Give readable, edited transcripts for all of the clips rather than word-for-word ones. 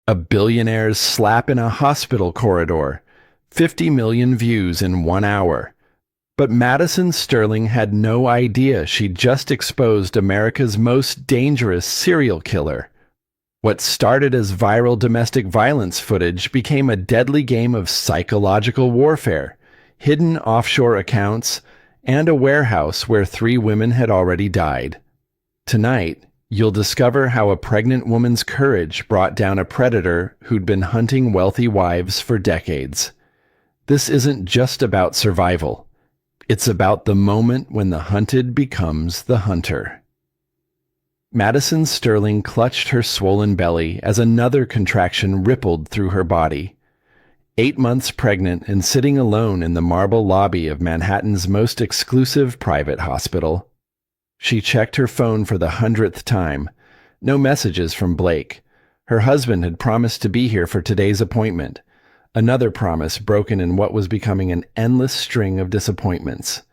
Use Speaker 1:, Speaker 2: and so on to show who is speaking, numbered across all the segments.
Speaker 1: A billionaire's slap in a hospital corridor. 50 million views in 1 hour. But Madison Sterling had no idea she'd just exposed America's most dangerous serial killer. What started as viral domestic violence footage became a deadly game of psychological warfare, hidden offshore accounts, and a warehouse where 3 women had already died. Tonight, you'll discover how a pregnant woman's courage brought down a predator who'd been hunting wealthy wives for decades. This isn't just about survival. It's about the moment when the hunted becomes the hunter. Madison Sterling clutched her swollen belly as another contraction rippled through her body. 8 months pregnant and sitting alone in the marble lobby of Manhattan's most exclusive private hospital. She checked her phone for the 100th time. No messages from Blake. Her husband had promised to be here for today's appointment. Another promise broken in what was becoming an endless string of disappointments.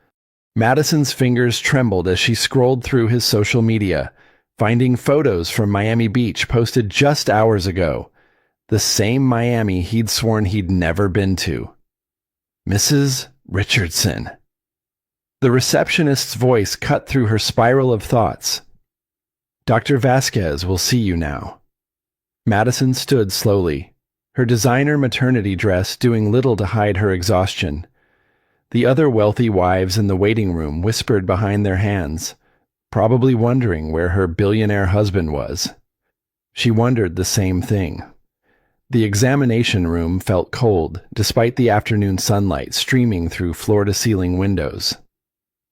Speaker 1: Madison's fingers trembled as she scrolled through his social media, finding photos from Miami Beach posted just hours ago. The same Miami he'd sworn he'd never been to. Mrs. Richardson. The receptionist's voice cut through her spiral of thoughts. Dr. Vasquez will see you now. Madison stood slowly, her designer maternity dress doing little to hide her exhaustion. The other wealthy wives in the waiting room whispered behind their hands, probably wondering where her billionaire husband was. She wondered the same thing. The examination room felt cold, despite the afternoon sunlight streaming through floor-to-ceiling windows.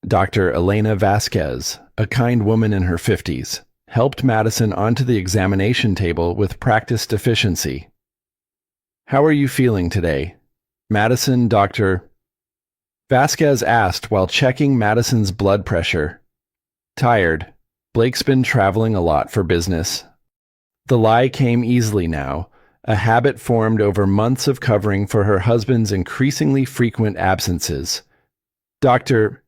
Speaker 1: Dr. Elena Vasquez, a kind woman in her 50s, helped Madison onto the examination table with practiced efficiency. "How are you feeling today?" Madison, Dr. Vasquez asked while checking Madison's blood pressure. "Tired. Blake's been traveling a lot for business." The lie came easily now, a habit formed over months of covering for her husband's increasingly frequent absences. Dr.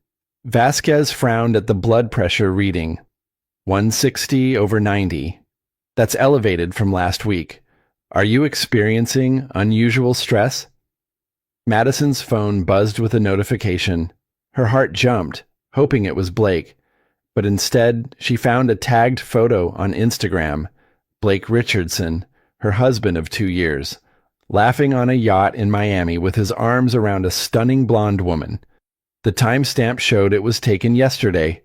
Speaker 1: Vasquez frowned at the blood pressure reading. 160/90. That's elevated from last week. Are you experiencing unusual stress? Madison's phone buzzed with a notification. Her heart jumped, hoping it was Blake, but instead she found a tagged photo on Instagram. Blake Richardson, her husband of 2 years, laughing on a yacht in Miami with his arms around a stunning blonde woman. The timestamp showed it was taken yesterday.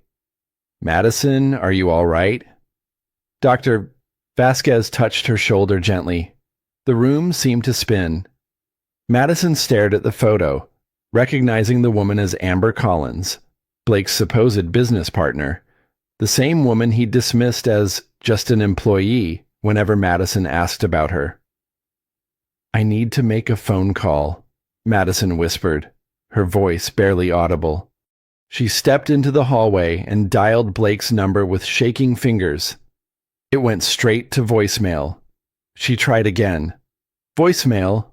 Speaker 1: "Madison, are you all right?" Dr. Vasquez touched her shoulder gently. The room seemed to spin. Madison stared at the photo, recognizing the woman as Amber Collins, Blake's supposed business partner, the same woman he'd dismissed as just an employee whenever Madison asked about her. "I need to make a phone call," Madison whispered, her voice barely audible. She stepped into the hallway and dialed Blake's number with shaking fingers. It went straight to voicemail. She tried again. Voicemail.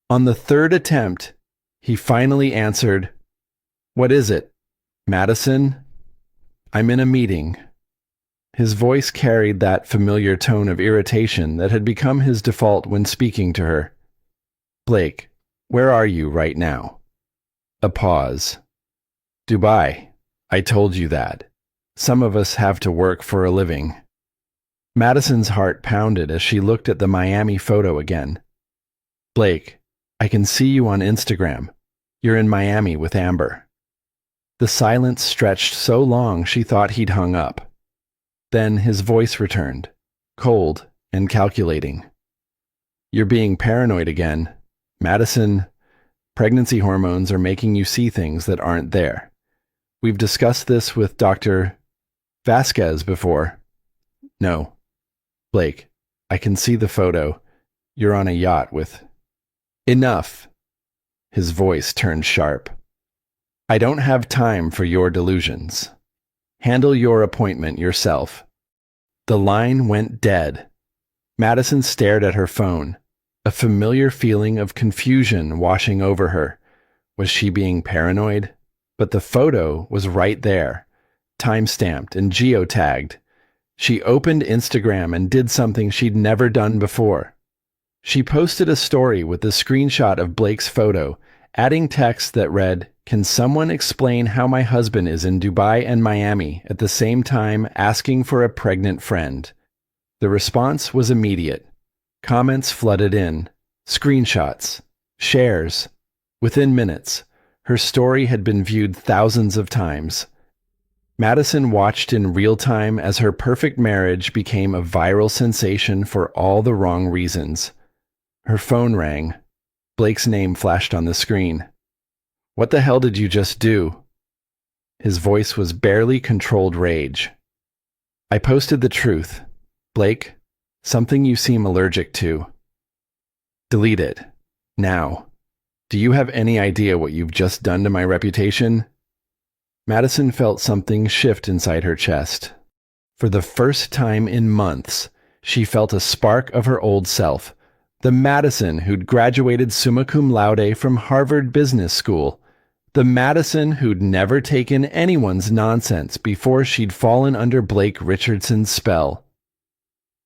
Speaker 1: On the 3rd attempt, he finally answered. "What is it? Madison? I'm in a meeting." His voice carried that familiar tone of irritation that had become his default when speaking to her. "Blake, where are you right now?" A pause. "Dubai. I told you that. Some of us have to work for a living." Madison's heart pounded as she looked at the Miami photo again. "Blake, I can see you on Instagram. You're in Miami with Amber." The silence stretched so long she thought he'd hung up. Then his voice returned, cold and calculating. "You're being paranoid again. Madison, pregnancy hormones are making you see things that aren't there. We've discussed this with Dr. Vasquez before." "No. Blake, I can see the photo. You're on a yacht with..." "Enough." His voice turned sharp. "I don't have time for your delusions. Handle your appointment yourself." The line went dead. Madison stared at her phone, a familiar feeling of confusion washing over her. Was she being paranoid? But the photo was right there, time-stamped and geotagged. She opened Instagram and did something she'd never done before. She posted a story with a screenshot of Blake's photo, adding text that read, "Can someone explain how my husband is in Dubai and Miami at the same time asking for a pregnant friend?" The response was immediate. Comments flooded in, screenshots, shares. Within minutes, her story had been viewed thousands of times. Madison watched in real time as her perfect marriage became a viral sensation for all the wrong reasons. Her phone rang. Blake's name flashed on the screen. "What the hell did you just do?" His voice was barely controlled rage. "I posted the truth. Blake, something you seem allergic to. Delete it. Now. Do you have any idea what you've just done to my reputation?" Madison felt something shift inside her chest. For the first time in months, she felt a spark of her old self. The Madison who'd graduated summa cum laude from Harvard Business School. The Madison who'd never taken anyone's nonsense before she'd fallen under Blake Richardson's spell.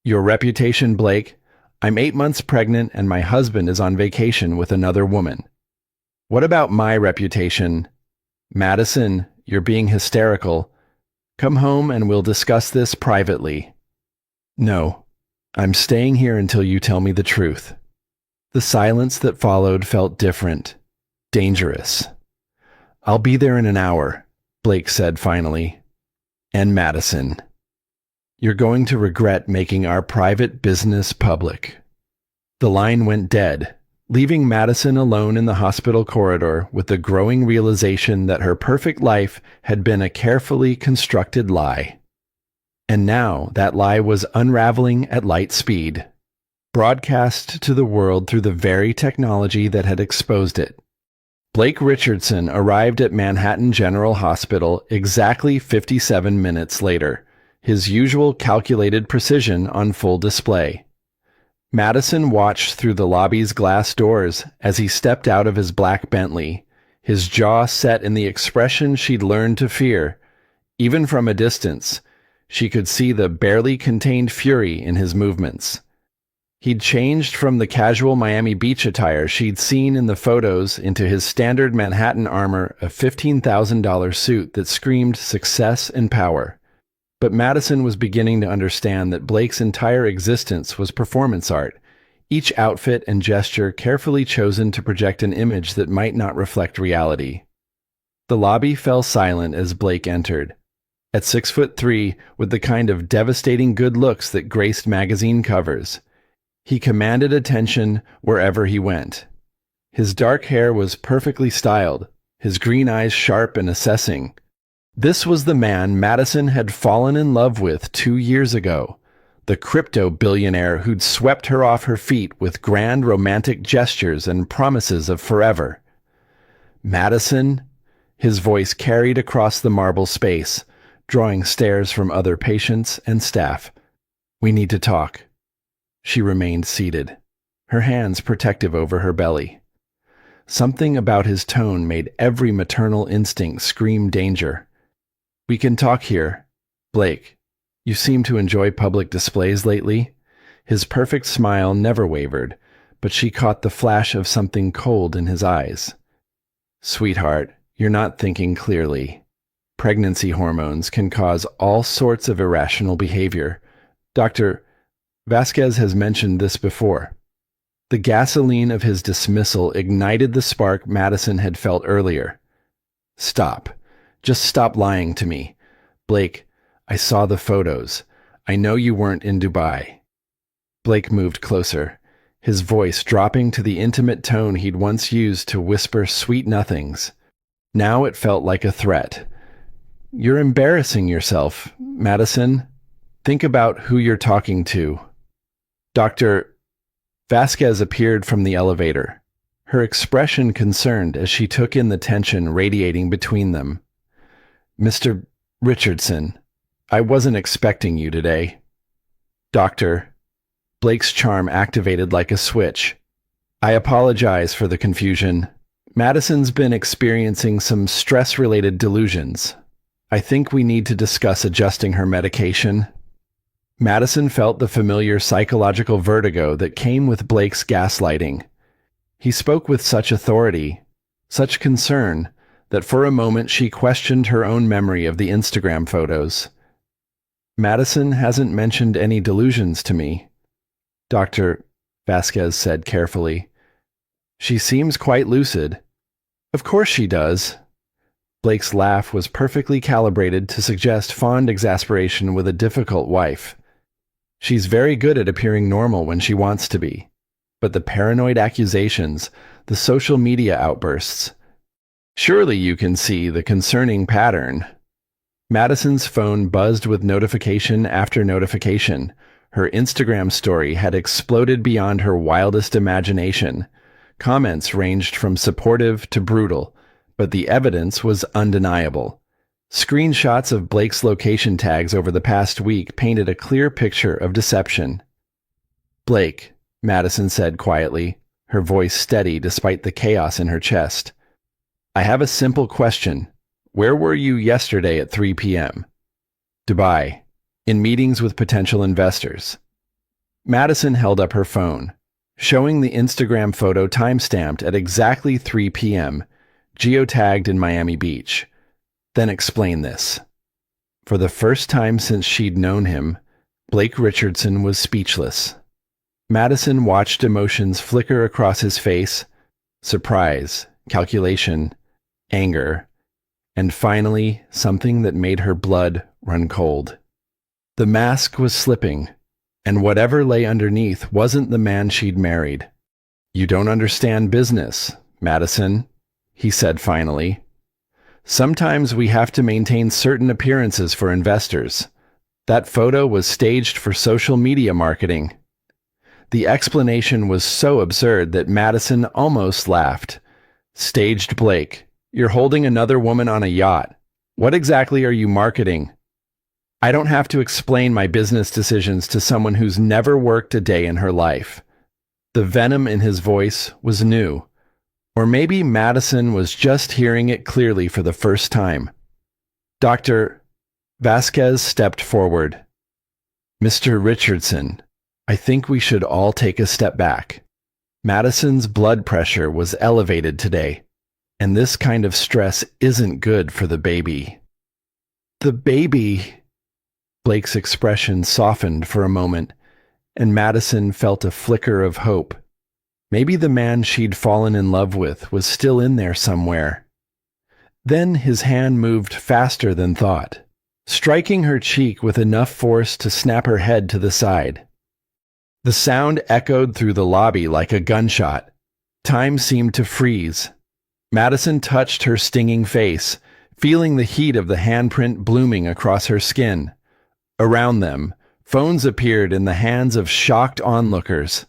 Speaker 1: "Your reputation, Blake. I'm 8 months pregnant and my husband is on vacation with another woman." "What about my reputation?" "Madison, you're being hysterical. Come home and we'll discuss this privately." "No, I'm staying here until you tell me the truth." The silence that followed felt different, dangerous. "I'll be there in an hour," Blake said finally. "And Madison, you're going to regret making our private business public." The line went dead, leaving Madison alone in the hospital corridor with the growing realization that her perfect life had been a carefully constructed lie. And now that lie was unraveling at light speed, broadcast to the world through the very technology that had exposed it. Blake Richardson arrived at Manhattan General Hospital exactly 57 minutes later, his usual calculated precision on full display. Madison watched through the lobby's glass doors as he stepped out of his black Bentley, his jaw set in the expression she'd learned to fear. Even from a distance, she could see the barely contained fury in his movements. He'd changed from the casual Miami Beach attire she'd seen in the photos into his standard Manhattan armor, a $15,000 suit that screamed success and power. But Madison was beginning to understand that Blake's entire existence was performance art, each outfit and gesture carefully chosen to project an image that might not reflect reality. The lobby fell silent as Blake entered. At 6'3", with the kind of devastating good looks that graced magazine covers, he commanded attention wherever he went. His dark hair was perfectly styled, his green eyes sharp and assessing. This was the man Madison had fallen in love with 2 years ago, the crypto billionaire who'd swept her off her feet with grand romantic gestures and promises of forever. "Madison?" His voice carried across the marble space, drawing stares from other patients and staff. "We need to talk." She remained seated, her hands protective over her belly. Something about his tone made every maternal instinct scream danger. "We can talk here. Blake, you seem to enjoy public displays lately." His perfect smile never wavered, but she caught the flash of something cold in his eyes. "Sweetheart, you're not thinking clearly. Pregnancy hormones can cause all sorts of irrational behavior. Dr. Vasquez has mentioned this before." The gasoline of his dismissal ignited the spark Madison had felt earlier. "Stop. Just stop lying to me. Blake, I saw the photos. I know you weren't in Dubai." Blake moved closer, his voice dropping to the intimate tone he'd once used to whisper sweet nothings. Now it felt like a threat. "You're embarrassing yourself, Madison. Think about who you're talking to." Dr. Vasquez appeared from the elevator, her expression concerned as she took in the tension radiating between them. "Mr. Richardson, I wasn't expecting you today." "Doctor." Blake's charm activated like a switch. "I apologize for the confusion. Madison's been experiencing some stress-related delusions. I think we need to discuss adjusting her medication." Madison felt the familiar psychological vertigo that came with Blake's gaslighting. He spoke with such authority, such concern, that for a moment she questioned her own memory of the Instagram photos. Madison hasn't mentioned any delusions to me, Dr. Vasquez said carefully. She seems quite lucid. Of course she does. Blake's laugh was perfectly calibrated to suggest fond exasperation with a difficult wife. She's very good at appearing normal when she wants to be. But the paranoid accusations, the social media outbursts. Surely you can see the concerning pattern. Madison's phone buzzed with notification after notification. Her Instagram story had exploded beyond her wildest imagination. Comments ranged from supportive to brutal, but the evidence was undeniable. Screenshots of Blake's location tags over the past week painted a clear picture of deception. Blake, Madison said quietly, her voice steady despite the chaos in her chest. I have a simple question. Where were you yesterday at 3 p.m.? Dubai, in meetings with potential investors. Madison held up her phone, showing the Instagram photo timestamped at exactly 3 p.m., geotagged in Miami Beach. Then explain this. For the first time since she'd known him, Blake Richardson was speechless. Madison watched emotions flicker across his face, surprise, calculation, anger, and finally something that made her blood run cold. The mask was slipping, and whatever lay underneath wasn't the man she'd married. You don't understand business, Madison, he said finally. Sometimes we have to maintain certain appearances for investors. That photo was staged for social media marketing. The explanation was so absurd that Madison almost laughed. Staged Blake. You're holding another woman on a yacht. What exactly are you marketing? I don't have to explain my business decisions to someone who's never worked a day in her life. The venom in his voice was new. Or maybe Madison was just hearing it clearly for the first time. Dr. Vasquez stepped forward. Mr. Richardson, I think we should all take a step back. Madison's blood pressure was elevated today, and this kind of stress isn't good for the baby. The baby... Blake's expression softened for a moment, and Madison felt a flicker of hope. Maybe the man she'd fallen in love with was still in there somewhere. Then his hand moved faster than thought, striking her cheek with enough force to snap her head to the side. The sound echoed through the lobby like a gunshot. Time seemed to freeze. Madison touched her stinging face, feeling the heat of the handprint blooming across her skin. Around them, phones appeared in the hands of shocked onlookers.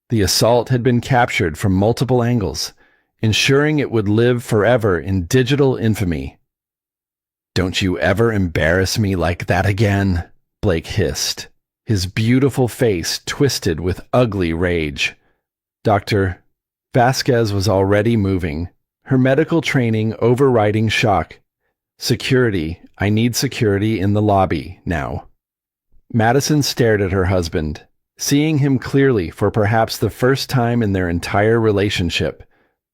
Speaker 1: The assault had been captured from multiple angles, ensuring it would live forever in digital infamy. Don't you ever embarrass me like that again, Blake hissed, his beautiful face twisted with ugly rage. Dr. Vasquez was already moving, her medical training overriding shock. Security, I need security in the lobby now. Madison stared at her husband, seeing him clearly for perhaps the first time in their entire relationship.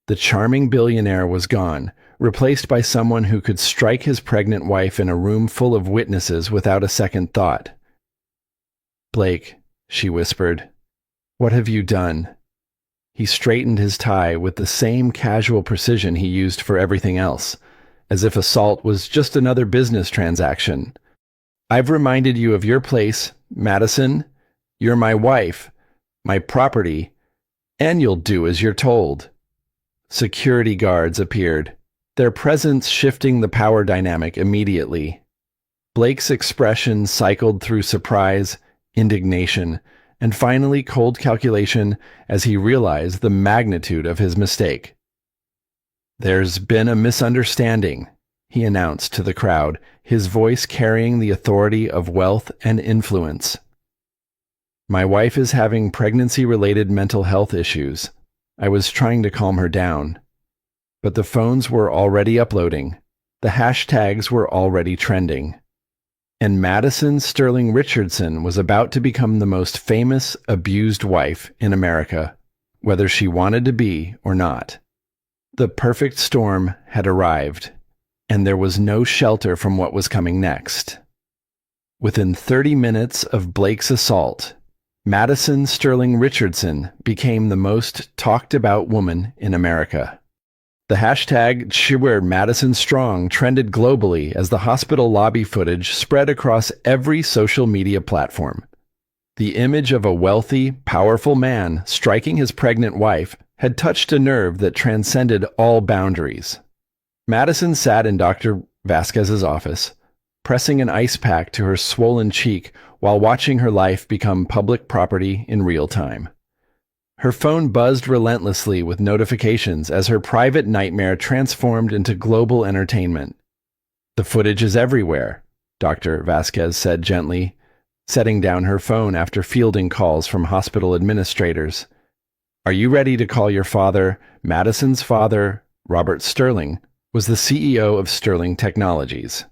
Speaker 1: The charming billionaire was gone, replaced by someone who could strike his pregnant wife in a room full of witnesses without a second thought. Blake, she whispered, what have you done? He straightened his tie with the same casual precision he used for everything else, as if assault was just another business transaction. I've reminded you of your place, Madison. You're my wife, my property, and you'll do as you're told. Security guards appeared, their presence shifting the power dynamic immediately. Blake's expression cycled through surprise, indignation, and finally cold calculation as he realized the magnitude of his mistake. There's been a misunderstanding, he announced to the crowd, his voice carrying the authority of wealth and influence. My wife is having pregnancy-related mental health issues. I was trying to calm her down. But the phones were already uploading. The hashtags were already trending. And Madison Sterling Richardson was about to become the most famous abused wife in America, whether she wanted to be or not. The perfect storm had arrived, and there was no shelter from what was coming next. Within 30 minutes of Blake's assault, Madison Sterling Richardson became the most talked about woman in America. The hashtag #CheerMadisonStrong trended globally as the hospital lobby footage spread across every social media platform. The image of a wealthy, powerful man striking his pregnant wife had touched a nerve that transcended all boundaries. Madison sat in Dr. Vasquez's office, pressing an ice pack to her swollen cheek while watching her life become public property in real time. Her phone buzzed relentlessly with notifications as her private nightmare transformed into global entertainment. "The footage is everywhere," Dr. Vasquez said gently, setting down her phone after fielding calls from hospital administrators. "Are you ready to call your father?" Madison's father, Robert Sterling, was the CEO of Sterling Technologies.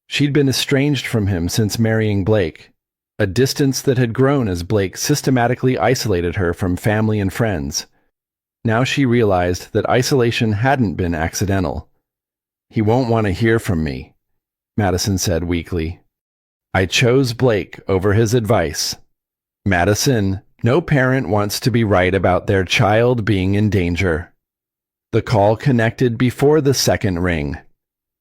Speaker 1: She'd been estranged from him since marrying Blake, a distance that had grown as Blake systematically isolated her from family and friends. Now she realized that isolation hadn't been accidental. "He won't want to hear from me," Madison said weakly. "I chose Blake over his advice." "Madison, no parent wants to be right about their child being in danger." The call connected before the second ring.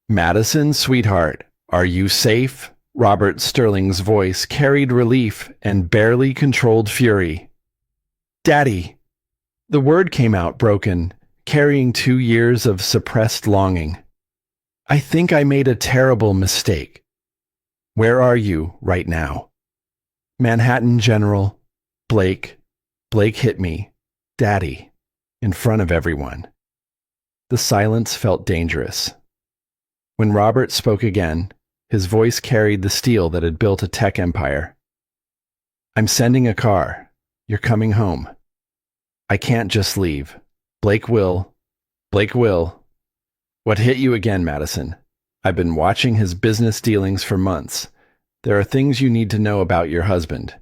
Speaker 1: "Madison, sweetheart, are you safe?" Robert Sterling's voice carried relief and barely controlled fury. "Daddy!" The word came out broken, carrying 2 years of suppressed longing. "I think I made a terrible mistake." "Where are you right now?" "Manhattan, General. Blake hit me. Daddy. In front of everyone." The silence felt dangerous. When Robert spoke again, his voice carried the steel that had built a tech empire. "I'm sending a car. You're coming home. I can't just leave. Blake will. What hit you again, Madison? I've been watching his business dealings for months. There are things you need to know about your husband."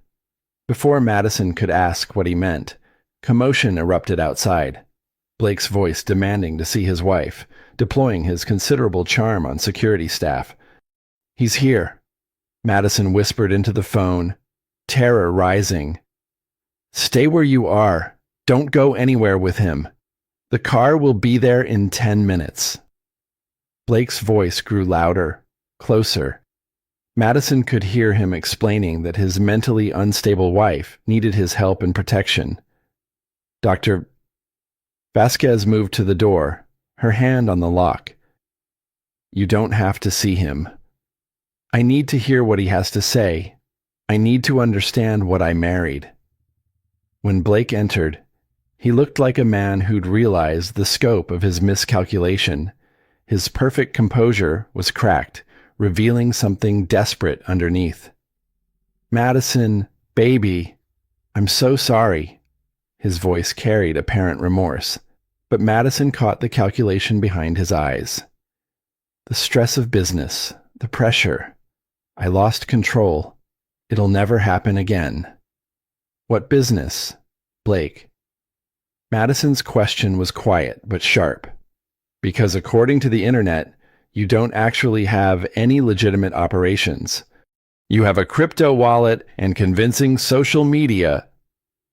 Speaker 1: Before Madison could ask what he meant, commotion erupted outside. Blake's voice demanding to see his wife, deploying his considerable charm on security staff. "He's here," Madison whispered into the phone, terror rising. "Stay where you are. Don't go anywhere with him. The car will be there in 10 minutes. Blake's voice grew louder, closer. Madison could hear him explaining that his mentally unstable wife needed his help and protection. Dr. Vasquez moved to the door, her hand on the lock. "You don't have to see him. I need to hear what he has to say. I need to understand what I married." When Blake entered, he looked like a man who'd realized the scope of his miscalculation. His perfect composure was cracked, revealing something desperate underneath. "Madison, baby, I'm so sorry." His voice carried apparent remorse, but Madison caught the calculation behind his eyes. "The stress of business, the pressure. I lost control. It'll never happen again." "What business?" Blake. Madison's question was quiet but sharp. "Because according to the internet, you don't actually have any legitimate operations. You have a crypto wallet and convincing social media."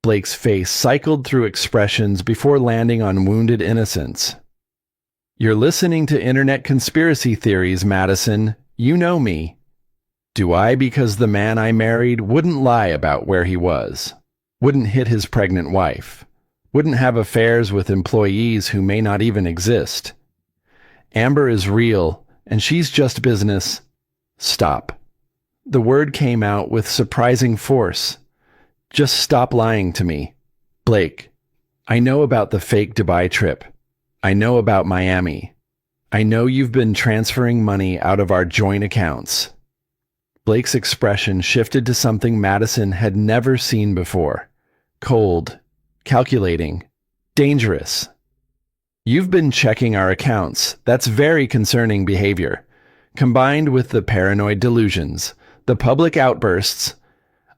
Speaker 1: Blake's face cycled through expressions before landing on wounded innocence. "You're listening to internet conspiracy theories, Madison. You know me. Do I because the man I married wouldn't lie about where he was, wouldn't hit his pregnant wife, wouldn't have affairs with employees who may not even exist. Amber is real, and she's just business." "Stop." The word came out with surprising force. "Just stop lying to me. Blake, I know about the fake Dubai trip. I know about Miami. I know you've been transferring money out of our joint accounts." Blake's expression shifted to something Madison had never seen before. Cold, calculating, dangerous. "You've been checking our accounts. That's very concerning behavior. Combined with the paranoid delusions, The public outbursts,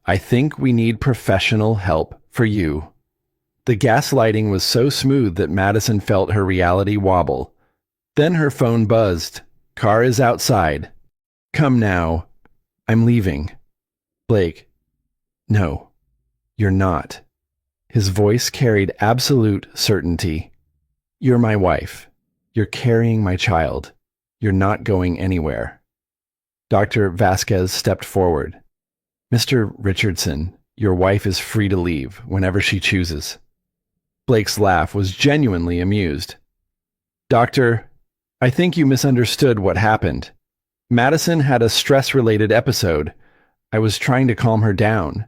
Speaker 1: "I think we need professional help for you." The gaslighting was so smooth that Madison felt her reality wobble. Then her phone buzzed. "Car is outside. Come now. I'm leaving." Blake, "No, you're not." His voice carried absolute certainty. "You're my wife. You're carrying my child. You're not going anywhere." Dr. Vasquez stepped forward. "Mr. Richardson, your wife is free to leave whenever she chooses." Blake's laugh was genuinely amused. "Doctor, I think you misunderstood what happened. Madison had a stress-related episode. I was trying to calm her down.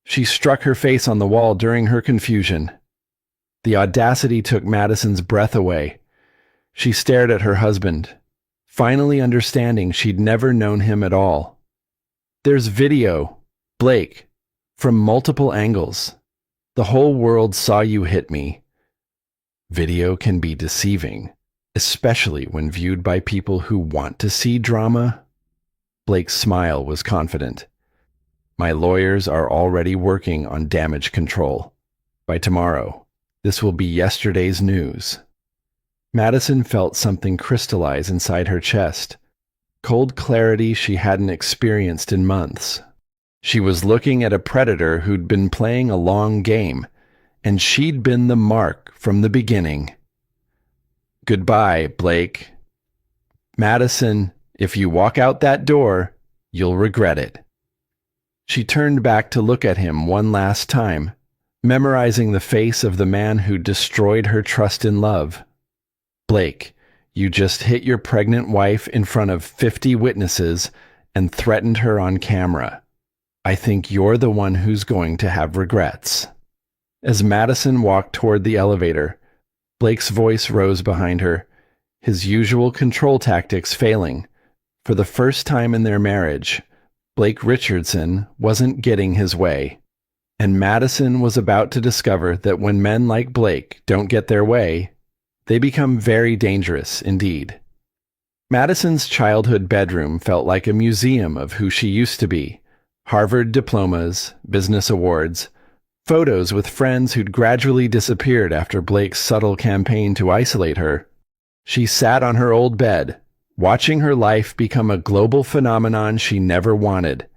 Speaker 1: She struck her face on the wall during her confusion." The audacity took Madison's breath away. She stared at her husband, finally understanding she'd never known him at all. "There's video, Blake, from multiple angles. The whole world saw you hit me." Video can be deceiving, especially when viewed by people who want to see drama. Blake's smile was confident. "My lawyers are already working on damage control. By tomorrow, this will be yesterday's news." Madison felt something crystallize inside her chest, cold clarity she hadn't experienced in months. She was looking at a predator who'd been playing a long game, and she'd been the mark from the beginning. "Goodbye, Blake. Madison, if you walk out that door, you'll regret it." She turned back to look at him one last time, memorizing the face of the man who destroyed her trust in love. "Blake, you just hit your pregnant wife in front of 50 witnesses and threatened her on camera. I think you're the one who's going to have regrets." As Madison walked toward the elevator, Blake's voice rose behind her, his usual control tactics failing. For the first time in their marriage, Blake Richardson wasn't getting his way. And Madison was about to discover that when men like Blake don't get their way, they become very dangerous indeed. Madison's childhood bedroom felt like a museum of who she used to be. Harvard diplomas, business awards, photos with friends who'd gradually disappeared after Blake's subtle campaign to isolate her. She sat on her old bed, watching her life become a global phenomenon she never wanted.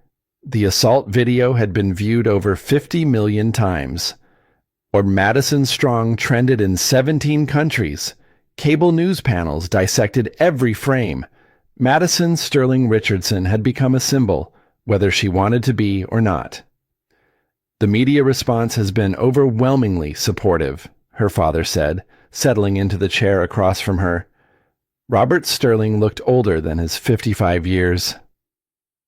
Speaker 1: The assault video had been viewed over 50 million times. Or Madison Strong trended in 17 countries. Cable news panels dissected every frame. Madison Sterling Richardson had become a symbol, whether she wanted to be or not. "The media response has been overwhelmingly supportive," her father said, settling into the chair across from her. Robert Sterling looked older than his 55 years.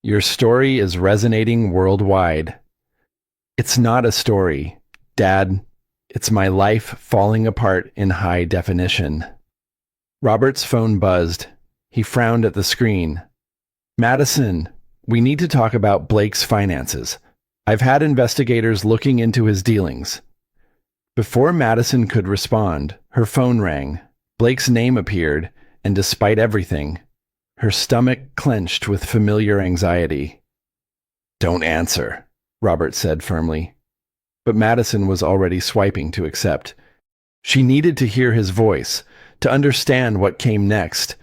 Speaker 1: "Your story is resonating worldwide." "It's not a story, Dad. It's my life falling apart in high definition." Robert's phone buzzed. He frowned at the screen. "Madison, we need to talk about Blake's finances. I've had investigators looking into his dealings." Before Madison could respond, her phone rang. Blake's name appeared, and despite everything, her stomach clenched with familiar anxiety. "Don't answer," Robert said firmly. But Madison was already swiping to accept. She needed to hear his voice, to understand what came next.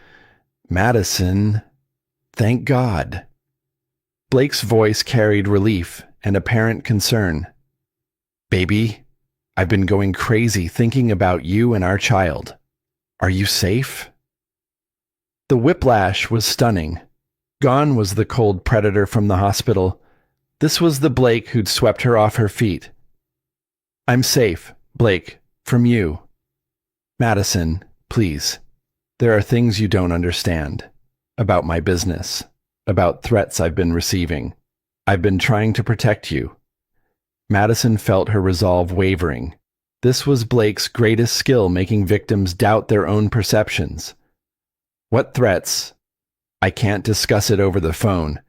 Speaker 1: "Madison, thank God." Blake's voice carried relief and apparent concern. "Baby, I've been going crazy thinking about you and our child. Are you safe?" The whiplash was stunning. Gone was the cold predator from the hospital. This was the Blake who'd swept her off her feet. "I'm safe, Blake, from you." "Madison, please. There are things you don't understand. About my business. About threats I've been receiving. I've been trying to protect you." Madison felt her resolve wavering. This was Blake's greatest skill, making victims doubt their own perceptions. "What threats?" "I can't discuss it over the phone.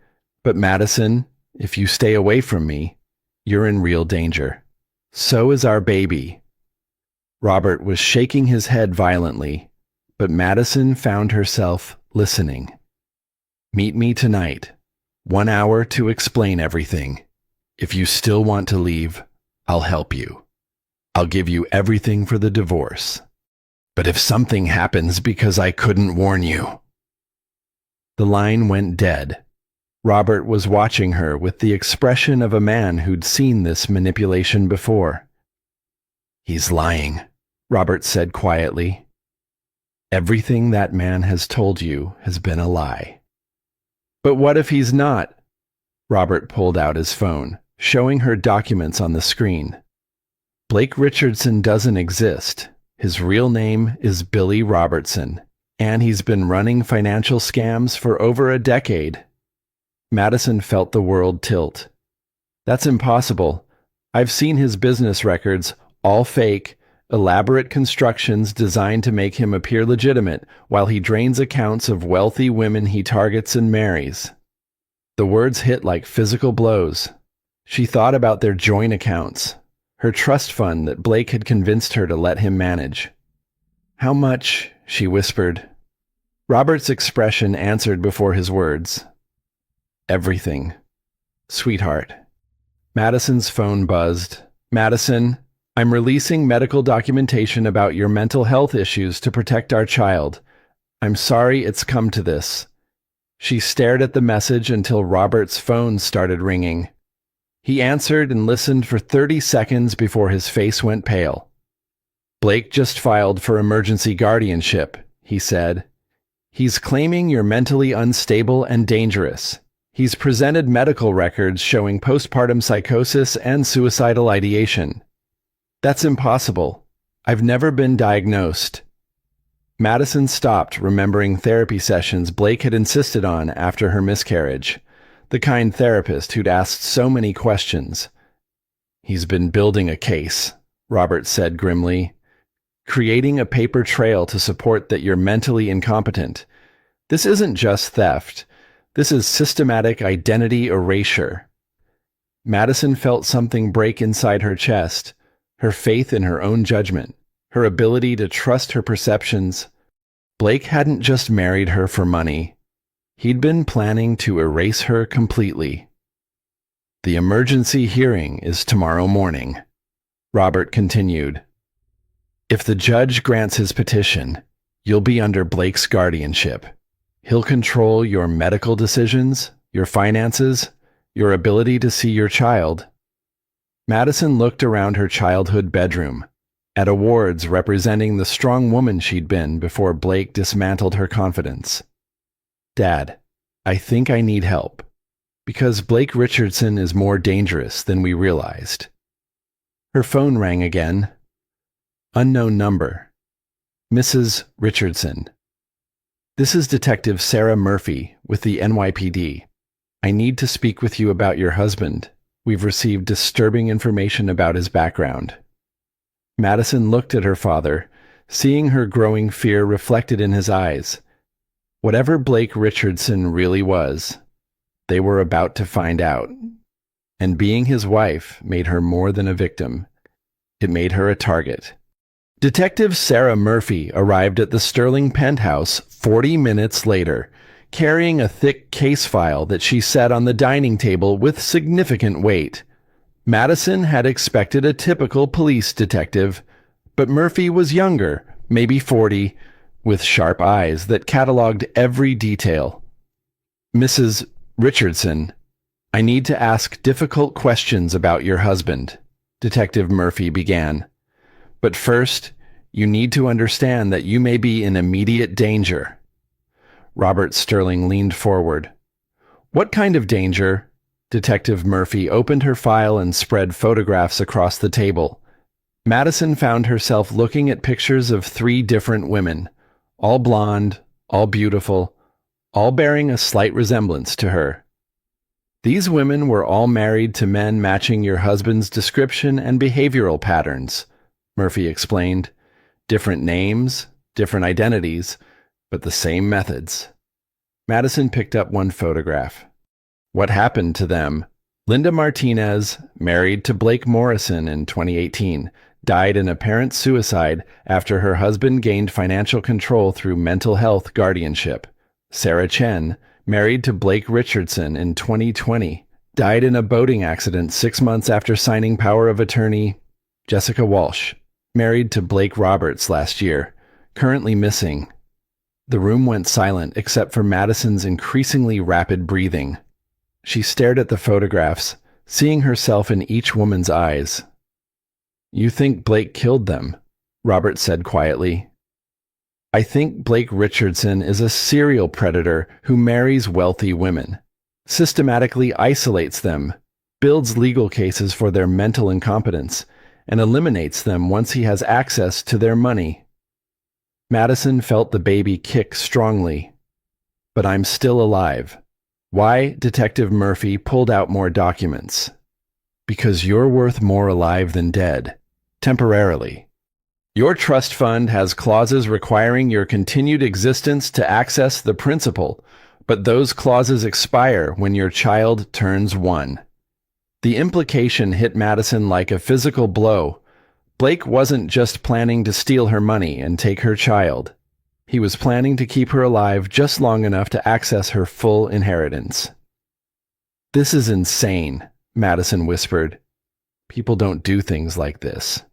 Speaker 1: But Madison, if you stay away from me, you're in real danger. So is our baby." Robert was shaking his head violently, but Madison found herself listening. "Meet me tonight. 1 hour to explain everything. If you still want to leave, I'll help you. I'll give you everything for the divorce. But if something happens because I couldn't warn you." The line went dead. Robert was watching her with the expression of a man who'd seen this manipulation before. "He's lying," Robert said quietly. "Everything that man has told you has been a lie." "But what if he's not?" Robert pulled out his phone, showing her documents on the screen. "Blake Richardson doesn't exist. His real name is Billy Robertson, and he's been running financial scams for over a decade." Madison felt the world tilt. "That's impossible. I've seen his business records, all fake, elaborate constructions designed to make him appear legitimate while he drains accounts of wealthy women he targets and marries." The words hit like physical blows. She thought about their joint accounts, her trust fund that Blake had convinced her to let him manage. "How much?" she whispered. Robert's expression answered before his words. "Everything, sweetheart." Madison's phone buzzed. "Madison, I'm releasing medical documentation about your mental health issues to protect our child. I'm sorry it's come to this." She stared at the message until Robert's phone started ringing. He answered and listened for 30 seconds before his face went pale. "Blake just filed for emergency guardianship," he said. "He's claiming you're mentally unstable and dangerous. He's presented medical records showing postpartum psychosis and suicidal ideation." "That's impossible. I've never been diagnosed." Madison stopped, remembering therapy sessions Blake had insisted on after her miscarriage. The kind therapist who'd asked so many questions. "He's been building a case," Robert said grimly. "Creating a paper trail to support that you're mentally incompetent. This isn't just theft. This is systematic identity erasure." Madison felt something break inside her chest, her faith in her own judgment, her ability to trust her perceptions. Blake hadn't just married her for money. He'd been planning to erase her completely. "The emergency hearing is tomorrow morning," Robert continued. "If the judge grants his petition, you'll be under Blake's guardianship. He'll control your medical decisions, your finances, your ability to see your child." Madison looked around her childhood bedroom, at awards representing the strong woman she'd been before Blake dismantled her confidence. "Dad, I think I need help, because Blake Richardson is more dangerous than we realized." Her phone rang again. Unknown number. "Mrs. Richardson. This is Detective Sarah Murphy with the NYPD. I need to speak with you about your husband. We've received disturbing information about his background." Madison looked at her father, seeing her growing fear reflected in his eyes. Whatever Blake Richardson really was, they were about to find out. And being his wife made her more than a victim. It made her a target. Detective Sarah Murphy arrived at the Sterling penthouse 40 minutes later, carrying a thick case file that she set on the dining table with significant weight. Madison had expected a typical police detective, but Murphy was younger, maybe 40, with sharp eyes that cataloged every detail. "Mrs. Richardson, I need to ask difficult questions about your husband," Detective Murphy began. "But first, you need to understand that you may be in immediate danger." Robert Sterling leaned forward. "What kind of danger?" Detective Murphy opened her file and spread photographs across the table. Madison found herself looking at pictures of 3 different women, all blonde, all beautiful, all bearing a slight resemblance to her. "These women were all married to men matching your husband's description and behavioral patterns," Murphy explained. "Different names, different identities, but the same methods." Madison picked up one photograph. "What happened to them?" Linda Martinez, married to Blake Morrison in 2018, died in apparent suicide after her husband gained financial control through mental health guardianship. Sarah Chen, married to Blake Richardson in 2020, died in a boating accident 6 months after signing power of attorney. Jessica Walsh, married to Blake Roberts last year, currently missing. The room went silent except for Madison's increasingly rapid breathing. She stared at the photographs, seeing herself in each woman's eyes. "You think Blake killed them," Robert said quietly. "I think Blake Richardson is a serial predator who marries wealthy women, systematically isolates them, builds legal cases for their mental incompetence, and eliminates them once he has access to their money." Madison felt the baby kick strongly. "But I'm still alive." Why Detective Murphy pulled out more documents. "Because you're worth more alive than dead. Temporarily. Your trust fund has clauses requiring your continued existence to access the principal, but those clauses expire when your child turns 1. The implication hit Madison like a physical blow. Blake wasn't just planning to steal her money and take her child. He was planning to keep her alive just long enough to access her full inheritance. "This is insane," Madison whispered. "People don't do things like this."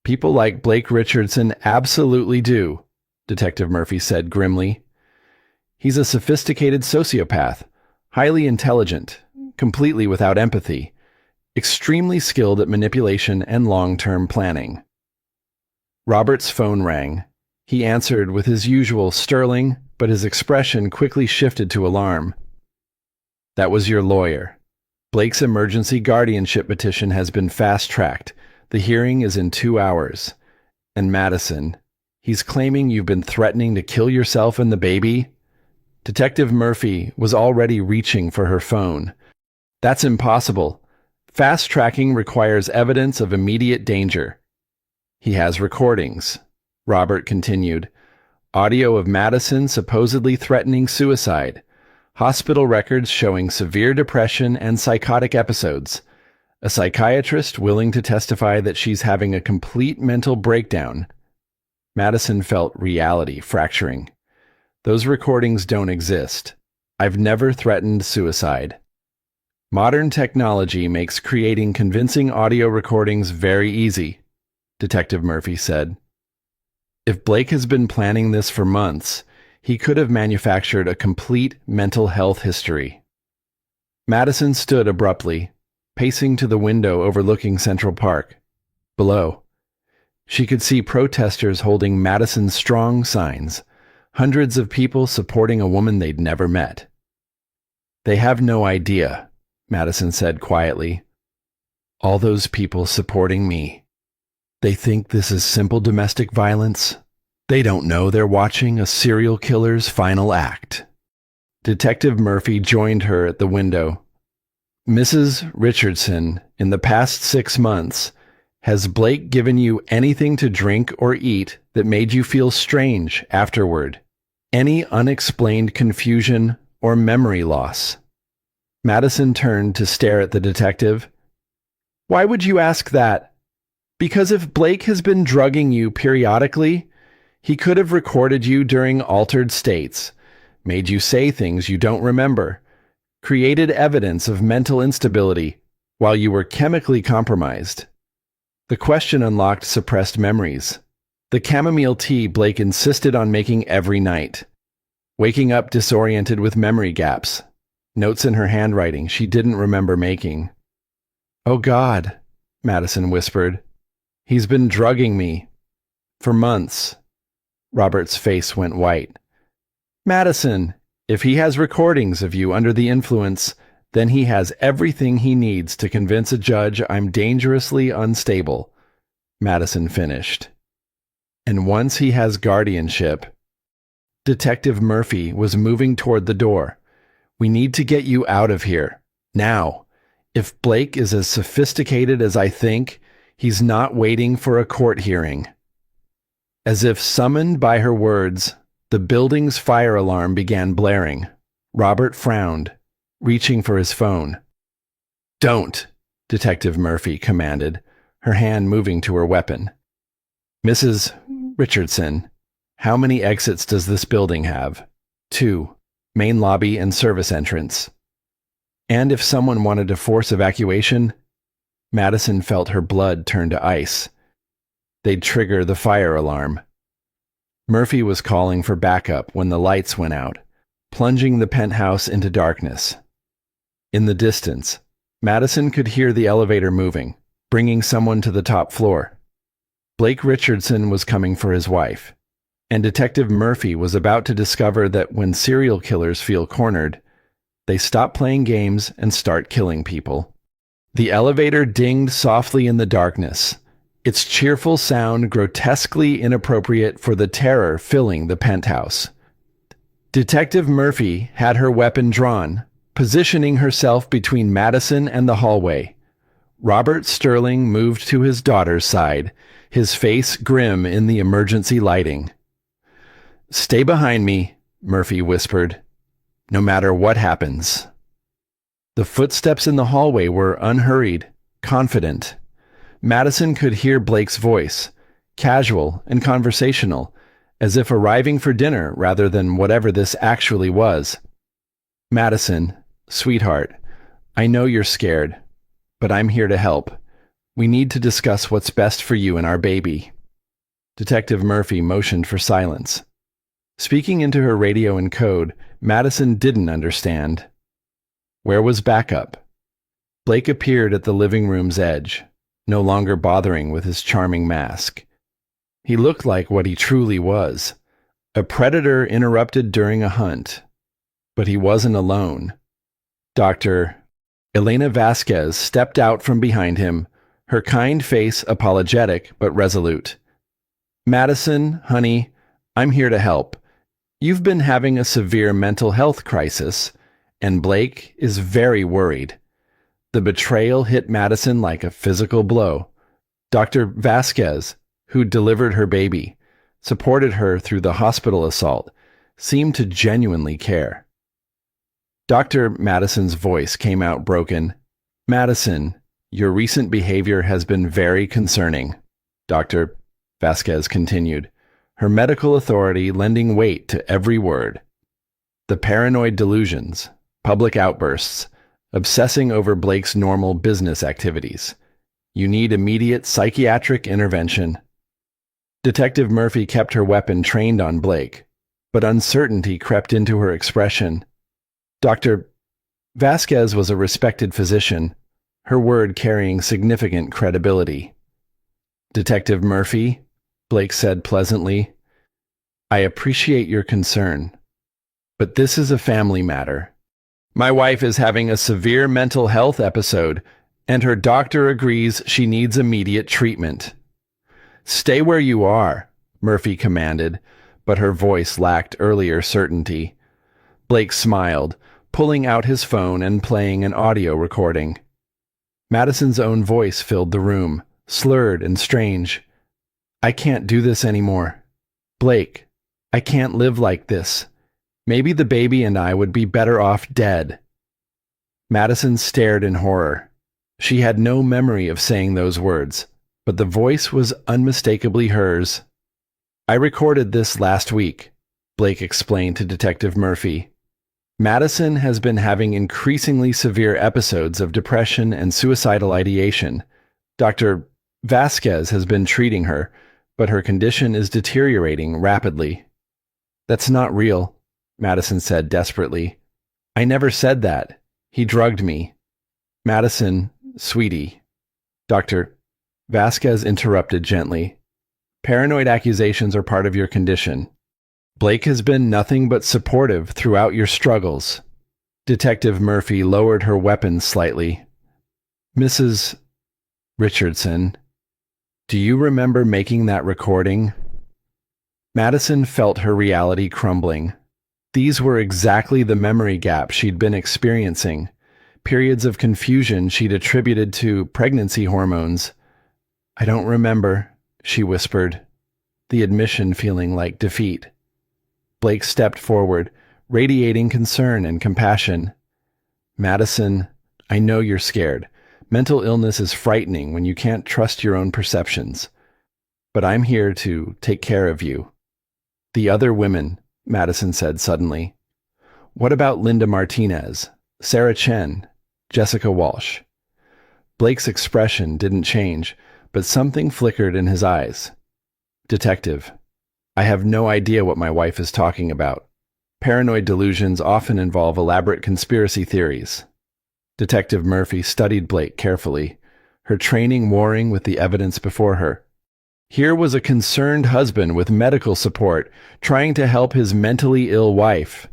Speaker 1: "People like Blake Richardson absolutely do," Detective Murphy said grimly. "He's a sophisticated sociopath, highly intelligent, completely without empathy, extremely skilled at manipulation and long-term planning." Robert's phone rang. He answered with his usual sterling, but his expression quickly shifted to alarm. "That was your lawyer. Blake's emergency guardianship petition has been fast-tracked. The hearing is in 2 hours. And Madison, he's claiming you've been threatening to kill yourself and the baby?" Detective Murphy was already reaching for her phone. "That's impossible. Fast-tracking requires evidence of immediate danger." "He has recordings," Robert continued. "Audio of Madison supposedly threatening suicide. Hospital records showing severe depression and psychotic episodes. A psychiatrist willing to testify that she's having a complete mental breakdown." Madison felt reality fracturing. "Those recordings don't exist. I've never threatened suicide." "Modern technology makes creating convincing audio recordings very easy," Detective Murphy said. "If Blake has been planning this for months, he could have manufactured a complete mental health history." Madison stood abruptly, pacing to the window overlooking Central Park. Below, she could see protesters holding Madison's strong signs, hundreds of people supporting a woman they'd never met. "They have no idea," Madison said quietly. "All those people supporting me. They think this is simple domestic violence. They don't know they're watching a serial killer's final act." Detective Murphy joined her at the window. "Mrs. Richardson, in the past 6 months, has Blake given you anything to drink or eat that made you feel strange afterward? Any unexplained confusion or memory loss?" Madison turned to stare at the detective. "Why would you ask that?" "Because if Blake has been drugging you periodically, he could have recorded you during altered states, made you say things you don't remember, created evidence of mental instability while you were chemically compromised. The question unlocked suppressed memories. The chamomile tea Blake insisted on making every night. Waking up disoriented with memory gaps. Notes in her handwriting she didn't remember making. "Oh God," Madison whispered. "He's been drugging me. For months." Robert's face went white. "Madison, if he has recordings of you under the influence, then he has everything he needs to convince a judge I'm dangerously unstable," Madison finished. "And once he has guardianship..." Detective Murphy was moving toward the door. "We need to get you out of here. Now. If Blake is as sophisticated as I think, he's not waiting for a court hearing." As if summoned by her words, the building's fire alarm began blaring. Robert frowned, reaching for his phone. "Don't," Detective Murphy commanded, her hand moving to her weapon. "Mrs. Richardson, how many exits does this building have?" "2. main lobby and service entrance. And if someone wanted to force evacuation, Madison felt her blood turn to ice. They'd trigger the fire alarm. Murphy was calling for backup when the lights went out, plunging the penthouse into darkness. In the distance, Madison could hear the elevator moving, bringing someone to the top floor. Blake Richardson was coming for his wife, and Detective Murphy was about to discover that when serial killers feel cornered, they stop playing games and start killing people. The elevator dinged softly in the darkness, its cheerful sound grotesquely inappropriate for the terror filling the penthouse. Detective Murphy had her weapon drawn, positioning herself between Madison and the hallway. Robert Sterling moved to his daughter's side, his face grim in the emergency lighting. "Stay behind me," Murphy whispered. "No matter what happens." The footsteps in the hallway were unhurried, confident. Madison could hear Blake's voice, casual and conversational, as if arriving for dinner rather than whatever this actually was. "Madison, sweetheart, I know you're scared, but I'm here to help. We need to discuss what's best for you and our baby." Detective Murphy motioned for silence. Speaking into her radio in code, Madison didn't understand. Where was backup? Blake appeared at the living room's edge, no longer bothering with his charming mask. He looked like what he truly was, a predator interrupted during a hunt. But he wasn't alone. Dr. Elena Vasquez stepped out from behind him, her kind face apologetic but resolute. "Madison, honey, I'm here to help. You've been having a severe mental health crisis, and Blake is very worried." The betrayal hit Madison like a physical blow. Dr. Vasquez, who delivered her baby, supported her through the hospital assault, seemed to genuinely care. Dr. Madison's voice came out broken. "Madison, your recent behavior has been very concerning," Dr. Vasquez continued, her medical authority lending weight to every word. "The paranoid delusions, public outbursts, obsessing over Blake's normal business activities. You need immediate psychiatric intervention." Detective Murphy kept her weapon trained on Blake, but uncertainty crept into her expression. Dr. Vasquez was a respected physician, her word carrying significant credibility. "Detective Murphy," Blake said pleasantly, "I appreciate your concern, but this is a family matter. My wife is having a severe mental health episode, and her doctor agrees she needs immediate treatment." "Stay where you are," Murphy commanded, but her voice lacked earlier certainty. Blake smiled, pulling out his phone and playing an audio recording. Madison's own voice filled the room, slurred and strange. "I can't do this anymore. Blake, I can't live like this. Maybe the baby and I would be better off dead." Madison stared in horror. She had no memory of saying those words, but the voice was unmistakably hers. "I recorded this last week," Blake explained to Detective Murphy. "Madison has been having increasingly severe episodes of depression and suicidal ideation. Dr. Vasquez has been treating her, but her condition is deteriorating rapidly." "That's not real," Madison said desperately. "I never said that. He drugged me." "Madison, sweetie," Dr. Vasquez interrupted gently. "Paranoid accusations are part of your condition. Blake has been nothing but supportive throughout your struggles." Detective Murphy lowered her weapon slightly. "Mrs. Richardson, do you remember making that recording?" Madison felt her reality crumbling. These were exactly the memory gaps she'd been experiencing, periods of confusion she'd attributed to pregnancy hormones. "I don't remember," she whispered, the admission feeling like defeat. Blake stepped forward, radiating concern and compassion. "Madison, I know you're scared. Mental illness is frightening when you can't trust your own perceptions. But I'm here to take care of you." "The other women," Madison said suddenly. What about Linda Martinez, Sarah Chen, Jessica Walsh? Blake's expression didn't change, but something flickered in his eyes. Detective, I have no idea what my wife is talking about. Paranoid delusions often involve elaborate conspiracy theories. Detective Murphy studied Blake carefully, her training warring with the evidence before her. Here was a concerned husband with medical support trying to help his mentally ill wife.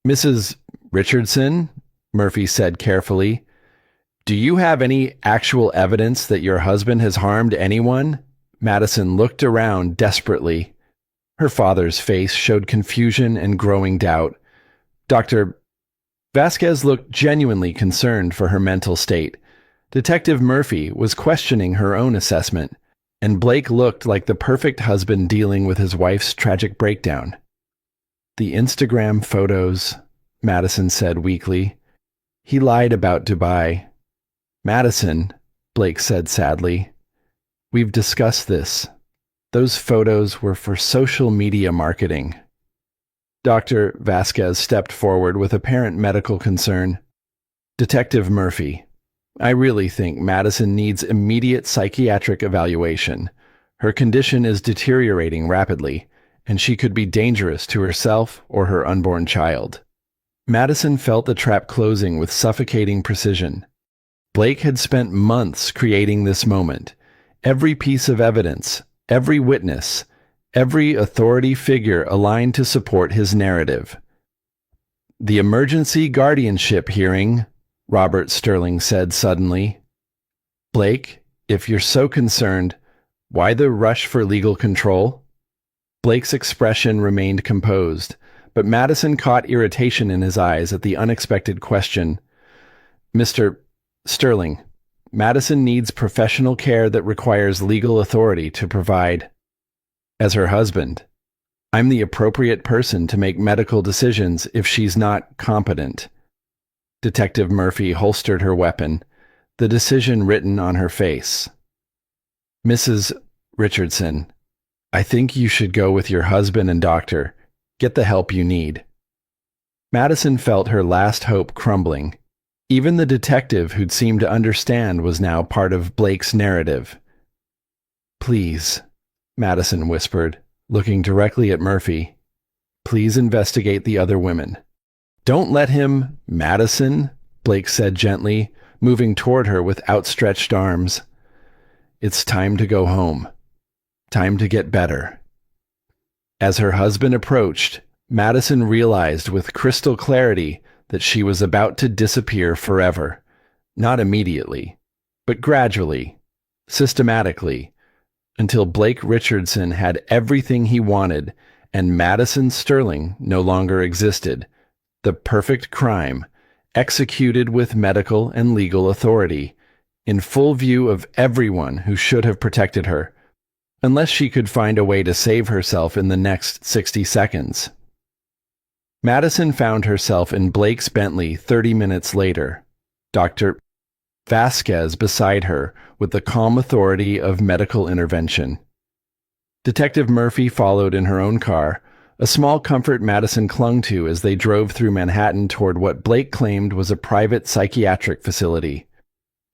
Speaker 1: Mrs. Richardson, Murphy said carefully, do you have any actual evidence that your husband has harmed anyone? Madison looked around desperately. Her father's face showed confusion and growing doubt. Dr. Vasquez looked genuinely concerned for her mental state. Detective Murphy was questioning her own assessment, and Blake looked like the perfect husband dealing with his wife's tragic breakdown. The Instagram photos, Madison said weakly. He lied about Dubai. Madison, Blake said sadly, we've discussed this. Those photos were for social media marketing. Dr. Vasquez stepped forward with apparent medical concern. Detective Murphy, I really think Madison needs immediate psychiatric evaluation. Her condition is deteriorating rapidly, and she could be dangerous to herself or her unborn child. Madison felt the trap closing with suffocating precision. Blake had spent months creating this moment. Every piece of evidence, every witness, every authority figure aligned to support his narrative. The emergency guardianship hearing, Robert Sterling said suddenly. Blake, if you're so concerned, why the rush for legal control? Blake's expression remained composed, but Madison caught irritation in his eyes at the unexpected question. Mr. Sterling, Madison needs professional care that requires legal authority to provide. As her husband, I'm the appropriate person to make medical decisions if she's not competent. Detective Murphy holstered her weapon, the decision written on her face. Mrs. Richardson, I think you should go with your husband and doctor. Get the help you need. Madison felt her last hope crumbling. Even the detective who'd seemed to understand was now part of Blake's narrative. Please, Madison whispered, looking directly at Murphy. Please investigate the other women. Don't let him, Madison, Blake said gently, moving toward her with outstretched arms. It's time to go home. Time to get better. As her husband approached, Madison realized with crystal clarity that she was about to disappear forever. Not immediately, but gradually, systematically, until Blake Richardson had everything he wanted and Madison Sterling no longer existed. The perfect crime, executed with medical and legal authority, in full view of everyone who should have protected her, unless she could find a way to save herself in the next 60 seconds. Madison found herself in Blake's Bentley 30 minutes later, Dr. Vasquez beside her with the calm authority of medical intervention. Detective Murphy followed in her own car, a small comfort Madison clung to as they drove through Manhattan toward what Blake claimed was a private psychiatric facility.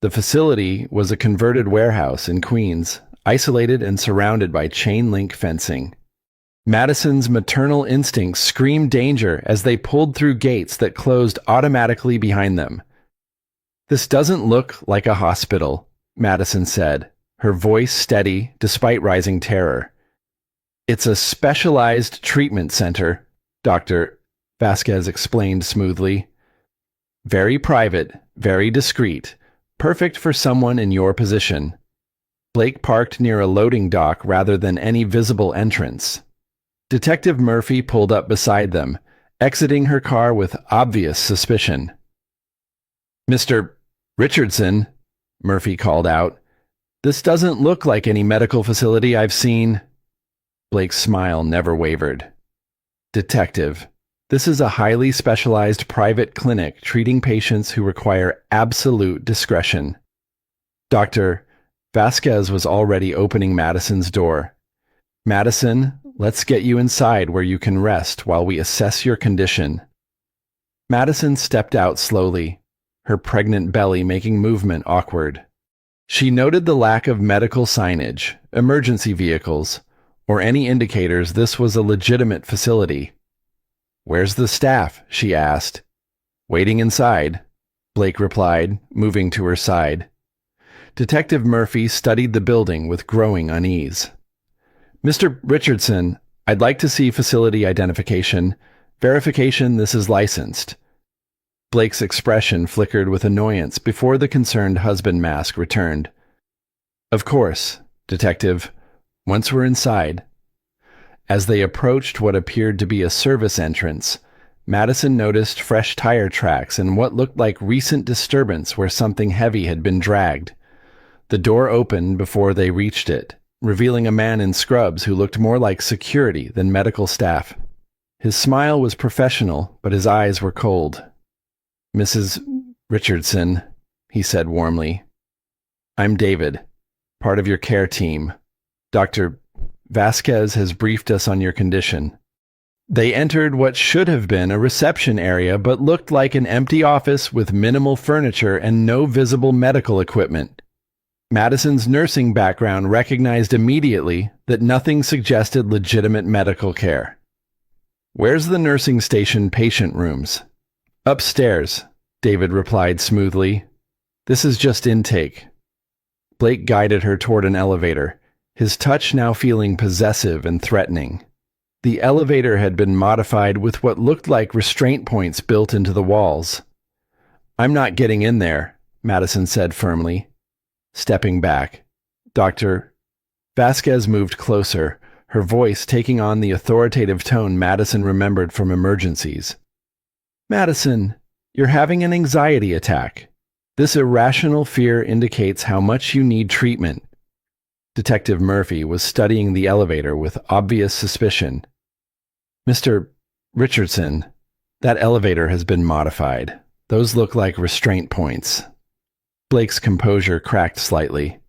Speaker 1: The facility was a converted warehouse in Queens, isolated and surrounded by chain-link fencing. Madison's maternal instincts screamed danger as they pulled through gates that closed automatically behind them. This doesn't look like a hospital, Madison said, her voice steady despite rising terror. It's a specialized treatment center, Dr. Vasquez explained smoothly. Very private, very discreet, perfect for someone in your position. Blake parked near a loading dock rather than any visible entrance. Detective Murphy pulled up beside them, exiting her car with obvious suspicion. Mr. Richardson, Murphy called out, this doesn't look like any medical facility I've seen. Blake's smile never wavered. Detective, this is a highly specialized private clinic treating patients who require absolute discretion. Dr. Vasquez was already opening Madison's door. Madison, let's get you inside where you can rest while we assess your condition. Madison stepped out slowly, her pregnant belly making movement awkward. She noted the lack of medical signage, emergency vehicles, or any indicators this was a legitimate facility. "Where's the staff?" she asked. "Waiting inside," Blake replied, moving to her side. Detective Murphy studied the building with growing unease. "Mr. Richardson, I'd like to see facility identification. Verification this is licensed." Blake's expression flickered with annoyance before the concerned husband mask returned. "Of course, Detective. Once we're inside." As they approached what appeared to be a service entrance, Madison noticed fresh tire tracks and what looked like recent disturbance where something heavy had been dragged. The door opened before they reached it, revealing a man in scrubs who looked more like security than medical staff. His smile was professional, but his eyes were cold. "Mrs. Richardson," he said warmly. "I'm David, part of your care team. Dr. Vasquez has briefed us on your condition." They entered what should have been a reception area but looked like an empty office with minimal furniture and no visible medical equipment. Madison's nursing background recognized immediately that nothing suggested legitimate medical care. "Where's the nursing station patient rooms?" "Upstairs," David replied smoothly. "This is just intake." Blake guided her toward an elevator, his touch now feeling possessive and threatening. The elevator had been modified with what looked like restraint points built into the walls. "I'm not getting in there," Madison said firmly. Stepping back, Dr. Vasquez moved closer, her voice taking on the authoritative tone Madison remembered from emergencies. "Madison, you're having an anxiety attack. This irrational fear indicates how much you need treatment." Detective Murphy was studying the elevator with obvious suspicion. "Mr. Richardson, that elevator has been modified. Those look like restraint points." Blake's composure cracked slightly.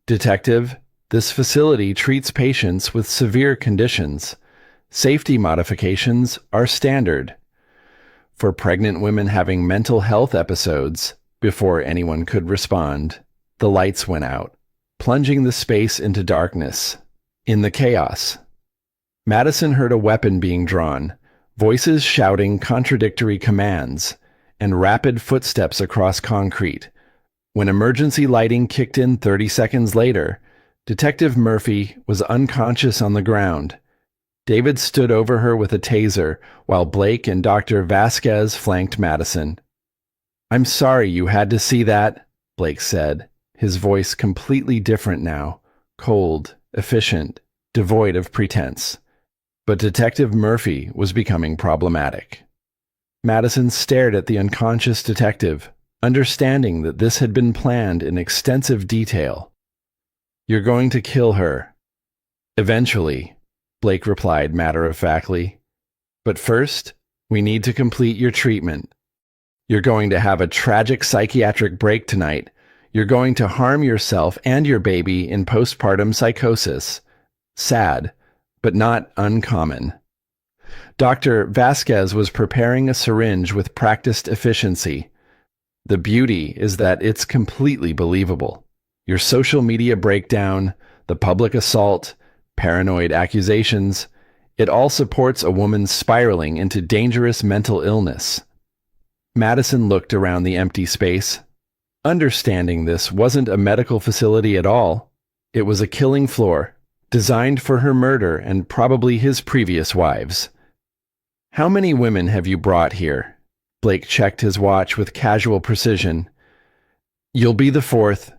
Speaker 1: "Detective, this facility treats patients with severe conditions. Safety modifications are standard. For pregnant women having mental health episodes," before anyone could respond, the lights went out, plunging the space into darkness. In the chaos, Madison heard a weapon being drawn, voices shouting contradictory commands, and rapid footsteps across concrete. When emergency lighting kicked in 30 seconds later, Detective Murphy was unconscious on the ground. David stood over her with a taser, while Blake and Dr. Vasquez flanked Madison. "I'm sorry you had to see that," Blake said, his voice completely different now, cold, efficient, devoid of pretense. But Detective Murphy was becoming problematic. Madison stared at the unconscious detective, understanding that this had been planned in extensive detail. "You're going to kill her." "Eventually," Blake replied matter-of-factly. "But first, we need to complete your treatment. You're going to have a tragic psychiatric break tonight. You're going to harm yourself and your baby in postpartum psychosis. Sad, but not uncommon." Dr. Vasquez was preparing a syringe with practiced efficiency. The beauty is that it's completely believable. Your social media breakdown, the public assault, paranoid accusations, it all supports a woman spiraling into dangerous mental illness. Madison looked around the empty space, understanding this wasn't a medical facility at all. It was a killing floor, designed for her murder and probably his previous wives. "How many women have you brought here?" Blake checked his watch with casual precision. "You'll be the fourth.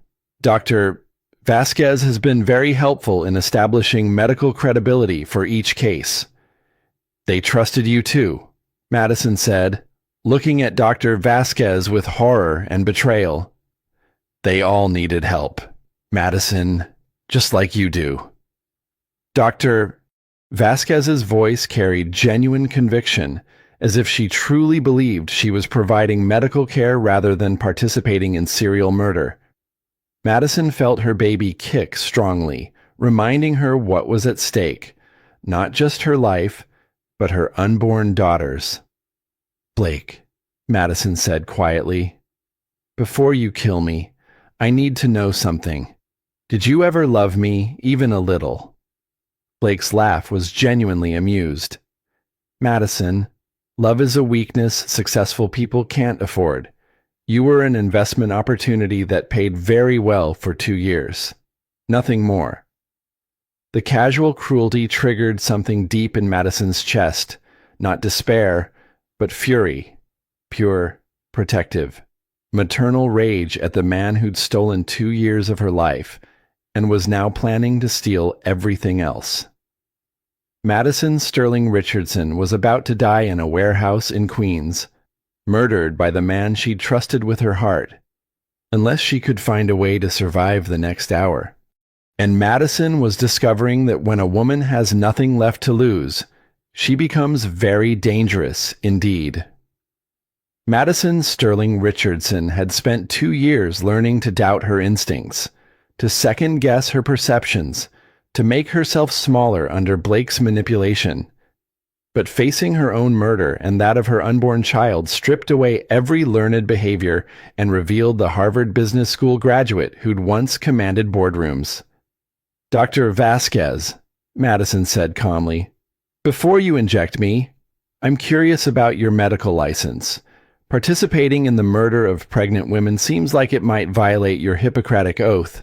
Speaker 1: Dr. Vasquez has been very helpful in establishing medical credibility for each case." "They trusted you too," Madison said, looking at Dr. Vasquez with horror and betrayal. "They all needed help, Madison, just like you do." Dr. Vasquez's voice carried genuine conviction, as if she truly believed she was providing medical care rather than participating in serial murder. Madison felt her baby kick strongly, reminding her what was at stake, not just her life, but her unborn daughter's. "Blake, Madison said quietly. Before you kill me, I need to know something. Did you ever love me, even a little? Blake's laugh was genuinely amused. Madison, love is a weakness successful people can't afford. You were an investment opportunity that paid very well for 2 years. Nothing more. The casual cruelty triggered something deep in Madison's chest, not despair, but fury, pure, protective, maternal rage at the man who'd stolen 2 years of her life and was now planning to steal everything else. Madison Sterling Richardson was about to die in a warehouse in Queens, murdered by the man she'd trusted with her heart, unless she could find a way to survive the next hour. And Madison was discovering that when a woman has nothing left to lose, she becomes very dangerous indeed. Madison Sterling Richardson had spent 2 years learning to doubt her instincts, to second-guess her perceptions, to make herself smaller under Blake's manipulation. But facing her own murder and that of her unborn child stripped away every learned behavior and revealed the Harvard Business School graduate who'd once commanded boardrooms. Dr. Vasquez, Madison said calmly, before you inject me, I'm curious about your medical license. Participating in the murder of pregnant women seems like it might violate your Hippocratic oath.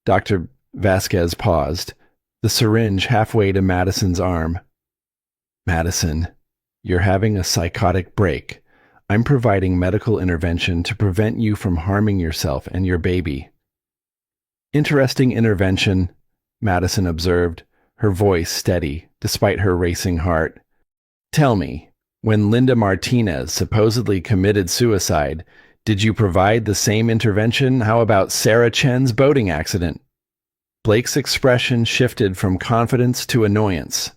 Speaker 1: Dr. Vasquez paused, the syringe halfway to Madison's arm. Madison, you're having a psychotic break. I'm providing medical intervention to prevent you from harming yourself and your baby. Interesting intervention, Madison observed, her voice steady despite her racing heart. Tell me, when Linda Martinez supposedly committed suicide, did you provide the same intervention? How about Sarah Chen's boating accident? Blake's expression shifted from confidence to annoyance.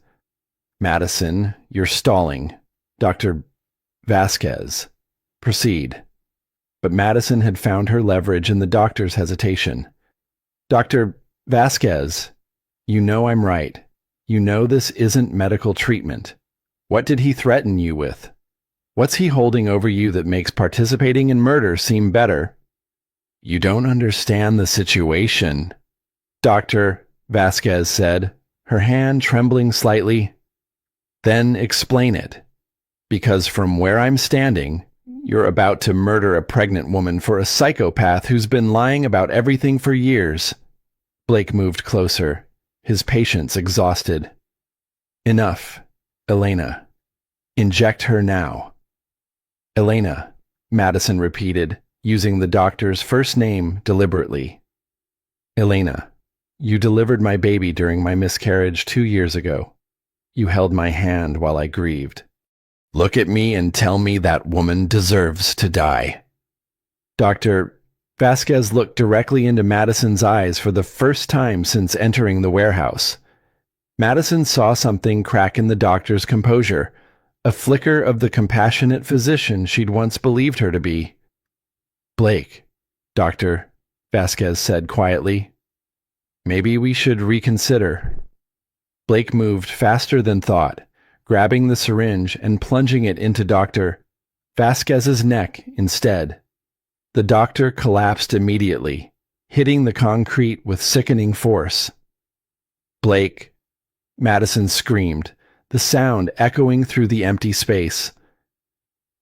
Speaker 1: Madison, you're stalling. Dr. Vasquez, proceed. But Madison had found her leverage in the doctor's hesitation. Dr. Vasquez, you know I'm right. You know this isn't medical treatment. What did he threaten you with? What's he holding over you that makes participating in murder seem better? You don't understand the situation, Dr. Vasquez said, her hand trembling slightly. Then explain it. Because from where I'm standing, you're about to murder a pregnant woman for a psychopath who's been lying about everything for years. Blake moved closer, his patience exhausted. Enough, Elena. Inject her now. Elena, Madison repeated, using the doctor's first name deliberately. Elena, you delivered my baby during my miscarriage 2 years ago. You held my hand while I grieved. Look at me and tell me that woman deserves to die. Dr. Vasquez looked directly into Madison's eyes for the first time since entering the warehouse. Madison saw something crack in the doctor's composure, a flicker of the compassionate physician she'd once believed her to be. Blake, Dr. Vasquez said quietly, maybe we should reconsider. Blake moved faster than thought, grabbing the syringe and plunging it into Dr. Vasquez's neck instead. The doctor collapsed immediately, hitting the concrete with sickening force. Blake, Madison screamed, the sound echoing through the empty space.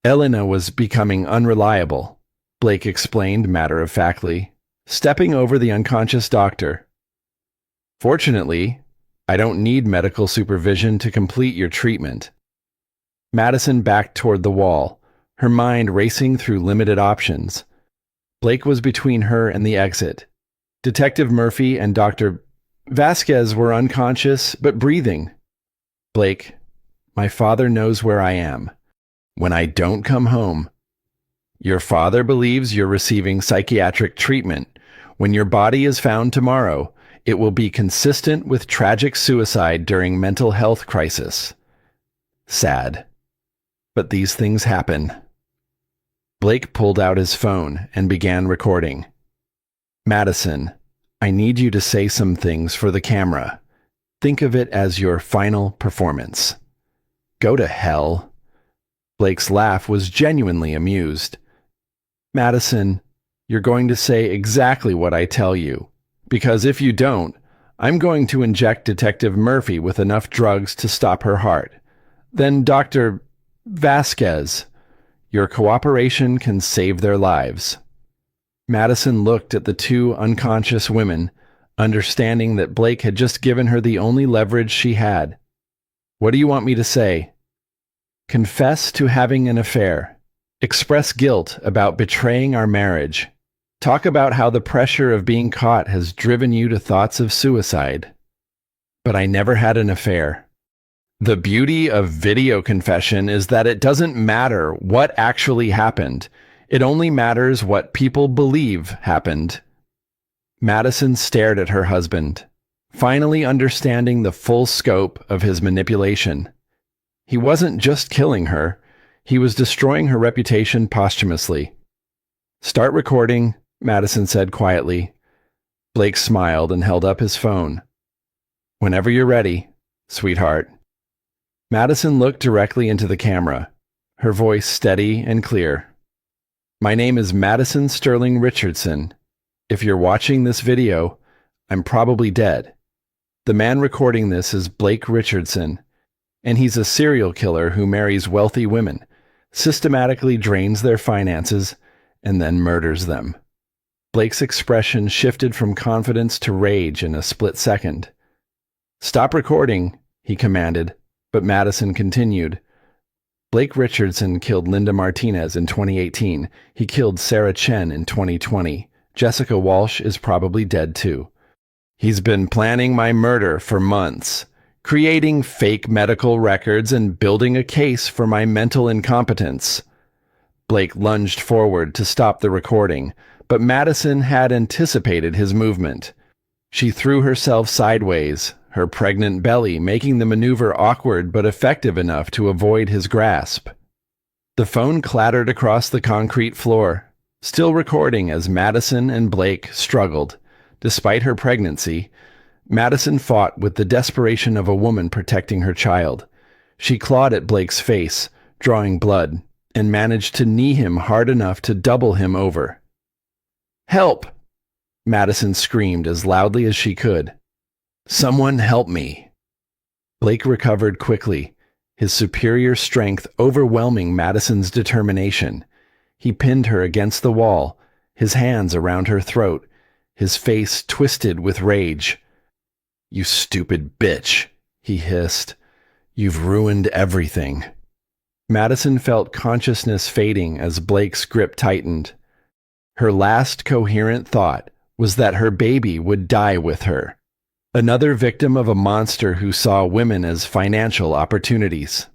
Speaker 1: Elena was becoming unreliable, Blake explained matter-of-factly, stepping over the unconscious doctor. Fortunately, I don't need medical supervision to complete your treatment. Madison backed toward the wall, her mind racing through limited options. Blake was between her and the exit. Detective Murphy and Dr. Vasquez were unconscious but breathing. Blake, my father knows where I am. When I don't come home, your father believes you're receiving psychiatric treatment. When your body is found tomorrow, it will be consistent with tragic suicide during mental health crisis. Sad. But these things happen. Blake pulled out his phone and began recording. Madison, I need you to say some things for the camera. Think of it as your final performance. Go to hell. Blake's laugh was genuinely amused. Madison, you're going to say exactly what I tell you, because if you don't, I'm going to inject Detective Murphy with enough drugs to stop her heart. Then Dr. Vasquez, your cooperation can save their lives. Madison looked at the two unconscious women, understanding that Blake had just given her the only leverage she had. What do you want me to say? Confess to having an affair. Express guilt about betraying our marriage. Talk about how the pressure of being caught has driven you to thoughts of suicide. But I never had an affair. The beauty of video confession is that it doesn't matter what actually happened. It only matters what people believe happened. Madison stared at her husband, finally understanding the full scope of his manipulation. He wasn't just killing her, he was destroying her reputation posthumously. Start recording, Madison said quietly. Blake smiled and held up his phone. Whenever you're ready, sweetheart. Madison looked directly into the camera, her voice steady and clear. My name is Madison Sterling Richardson. If you're watching this video, I'm probably dead. The man recording this is Blake Richardson, and he's a serial killer who marries wealthy women, systematically drains their finances, and then murders them. Blake's expression shifted from confidence to rage in a split second. Stop recording, he commanded, but Madison continued. Blake Richardson killed Linda Martinez in 2018. He killed Sarah Chen in 2020. Jessica Walsh is probably dead too. He's been planning my murder for months, creating fake medical records and building a case for my mental incompetence. Blake lunged forward to stop the recording, but Madison had anticipated his movement. She threw herself sideways, her pregnant belly making the maneuver awkward but effective enough to avoid his grasp. The phone clattered across the concrete floor, still recording as Madison and Blake struggled. Despite her pregnancy, Madison fought with the desperation of a woman protecting her child. She clawed at Blake's face, drawing blood, and managed to knee him hard enough to double him over. Help! Madison screamed as loudly as she could. Someone help me! Blake recovered quickly, his superior strength overwhelming Madison's determination. He pinned her against the wall, his hands around her throat, his face twisted with rage. You stupid bitch, he hissed. You've ruined everything. Madison felt consciousness fading as Blake's grip tightened. Her last coherent thought was that her baby would die with her. Another victim of a monster who saw women as financial opportunities.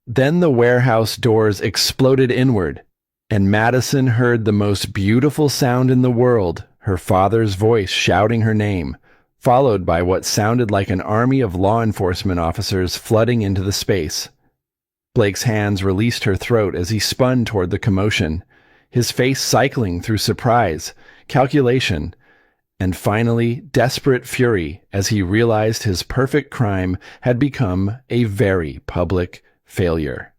Speaker 1: Then the warehouse doors exploded inward, and Madison heard the most beautiful sound in the world, her father's voice shouting her name, followed by what sounded like an army of law enforcement officers flooding into the space. Blake's hands released her throat as he spun toward the commotion, his face cycling through surprise, calculation, and finally desperate fury as he realized his perfect crime had become a very public failure.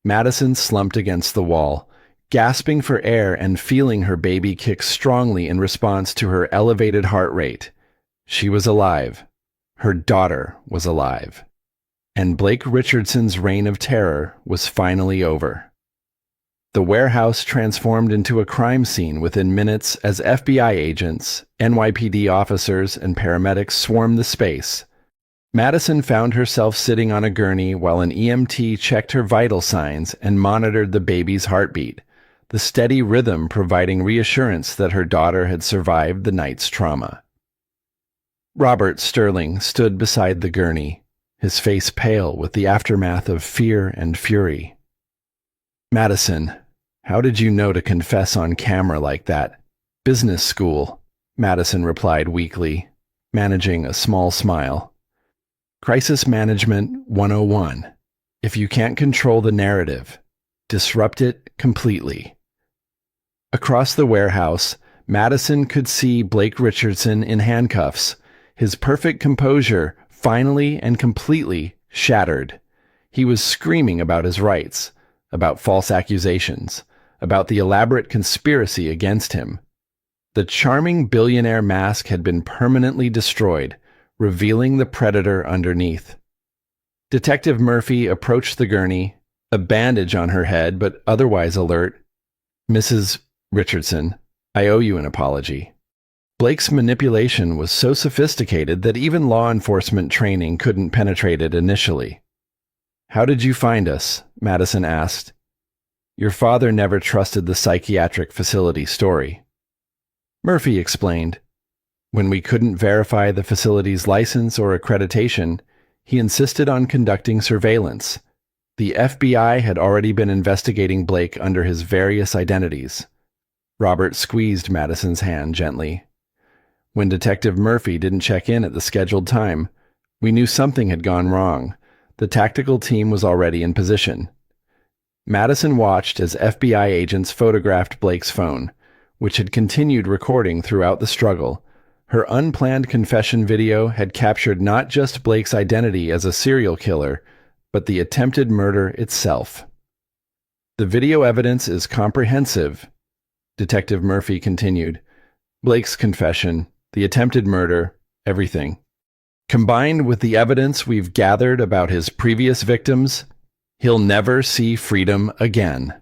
Speaker 1: Madison slumped against the wall, gasping for air and feeling her baby kick strongly in response to her elevated heart rate. She was alive. Her daughter was alive. And Blake Richardson's reign of terror was finally over. The warehouse transformed into a crime scene within minutes as FBI agents, NYPD officers, and paramedics swarmed the space. Madison found herself sitting on a gurney while an EMT checked her vital signs and monitored the baby's heartbeat, the steady rhythm providing reassurance that her daughter had survived the night's trauma. Robert Sterling stood beside the gurney, his face pale with the aftermath of fear and fury. Madison, how did you know to confess on camera like that? Business school, Madison replied weakly, managing a small smile. Crisis Management 101. If you can't control the narrative, disrupt it completely. Across the warehouse, Madison could see Blake Richardson in handcuffs, his perfect composure finally and completely shattered. He was screaming about his rights, about false accusations, about the elaborate conspiracy against him. The charming billionaire mask had been permanently destroyed, revealing the predator underneath. Detective Murphy approached the gurney, a bandage on her head but otherwise alert. "Mrs. Richardson, I owe you an apology." Blake's manipulation was so sophisticated that even law enforcement training couldn't penetrate it initially. "How did you find us?" Madison asked. "Your father never trusted the psychiatric facility story." Murphy explained. "When we couldn't verify the facility's license or accreditation, he insisted on conducting surveillance. The FBI had already been investigating Blake under his various identities." Robert squeezed Madison's hand gently. "When Detective Murphy didn't check in at the scheduled time, we knew something had gone wrong. The tactical team was already in position." Madison watched as FBI agents photographed Blake's phone, which had continued recording throughout the struggle. Her unplanned confession video had captured not just Blake's identity as a serial killer, but the attempted murder itself. "The video evidence is comprehensive," Detective Murphy continued. "Blake's confession, the attempted murder, everything. Combined with the evidence we've gathered about his previous victims, he'll never see freedom again."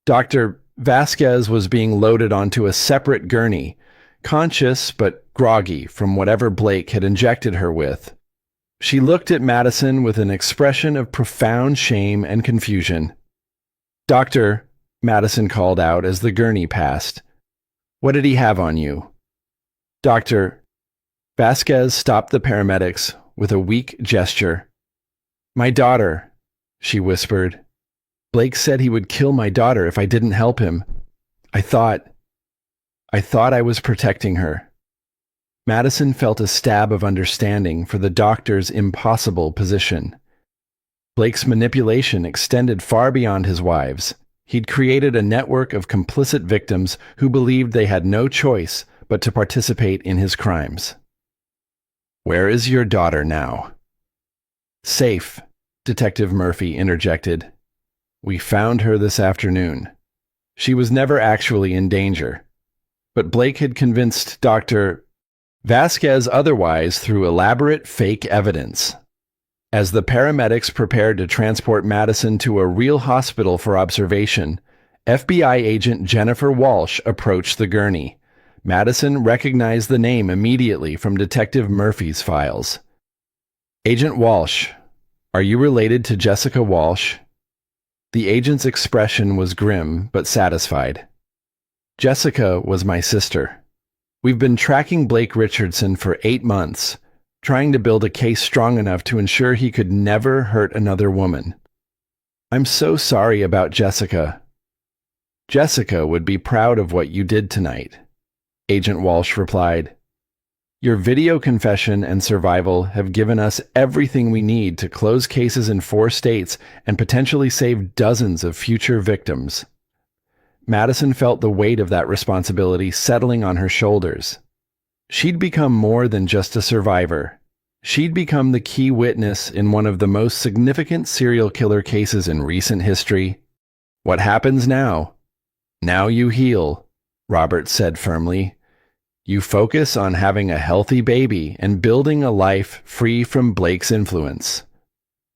Speaker 1: Dr. Vasquez was being loaded onto a separate gurney, conscious but groggy from whatever Blake had injected her with. She looked at Madison with an expression of profound shame and confusion. "Doctor," Madison called out as the gurney passed, "what did he have on you?" "Doctor." Vasquez stopped the paramedics with a weak gesture. "My daughter," she whispered. "Blake said he would kill my daughter if I didn't help him. I thought I was protecting her." Madison felt a stab of understanding for the doctor's impossible position. Blake's manipulation extended far beyond his wives. He'd created a network of complicit victims who believed they had no choice but to participate in his crimes. "Where is your daughter now?" "Safe," Detective Murphy interjected. "We found her this afternoon. She was never actually in danger. But Blake had convinced Dr. Vasquez otherwise through elaborate fake evidence." As the paramedics prepared to transport Madison to a real hospital for observation, FBI agent Jennifer Walsh approached the gurney. Madison recognized the name immediately from Detective Murphy's files. "Agent Walsh, are you related to Jessica Walsh?" The agent's expression was grim but satisfied. "Jessica was my sister. We've been tracking Blake Richardson for 8 months, trying to build a case strong enough to ensure he could never hurt another woman. I'm so sorry about Jessica." "Jessica would be proud of what you did tonight," Agent Walsh replied. "Your video confession and survival have given us everything we need to close cases in 4 states and potentially save dozens of future victims." Madison felt the weight of that responsibility settling on her shoulders. She'd become more than just a survivor. She'd become the key witness in one of the most significant serial killer cases in recent history. "What happens now? Now you heal," Robert said firmly. "You focus on having a healthy baby and building a life free from Blake's influence."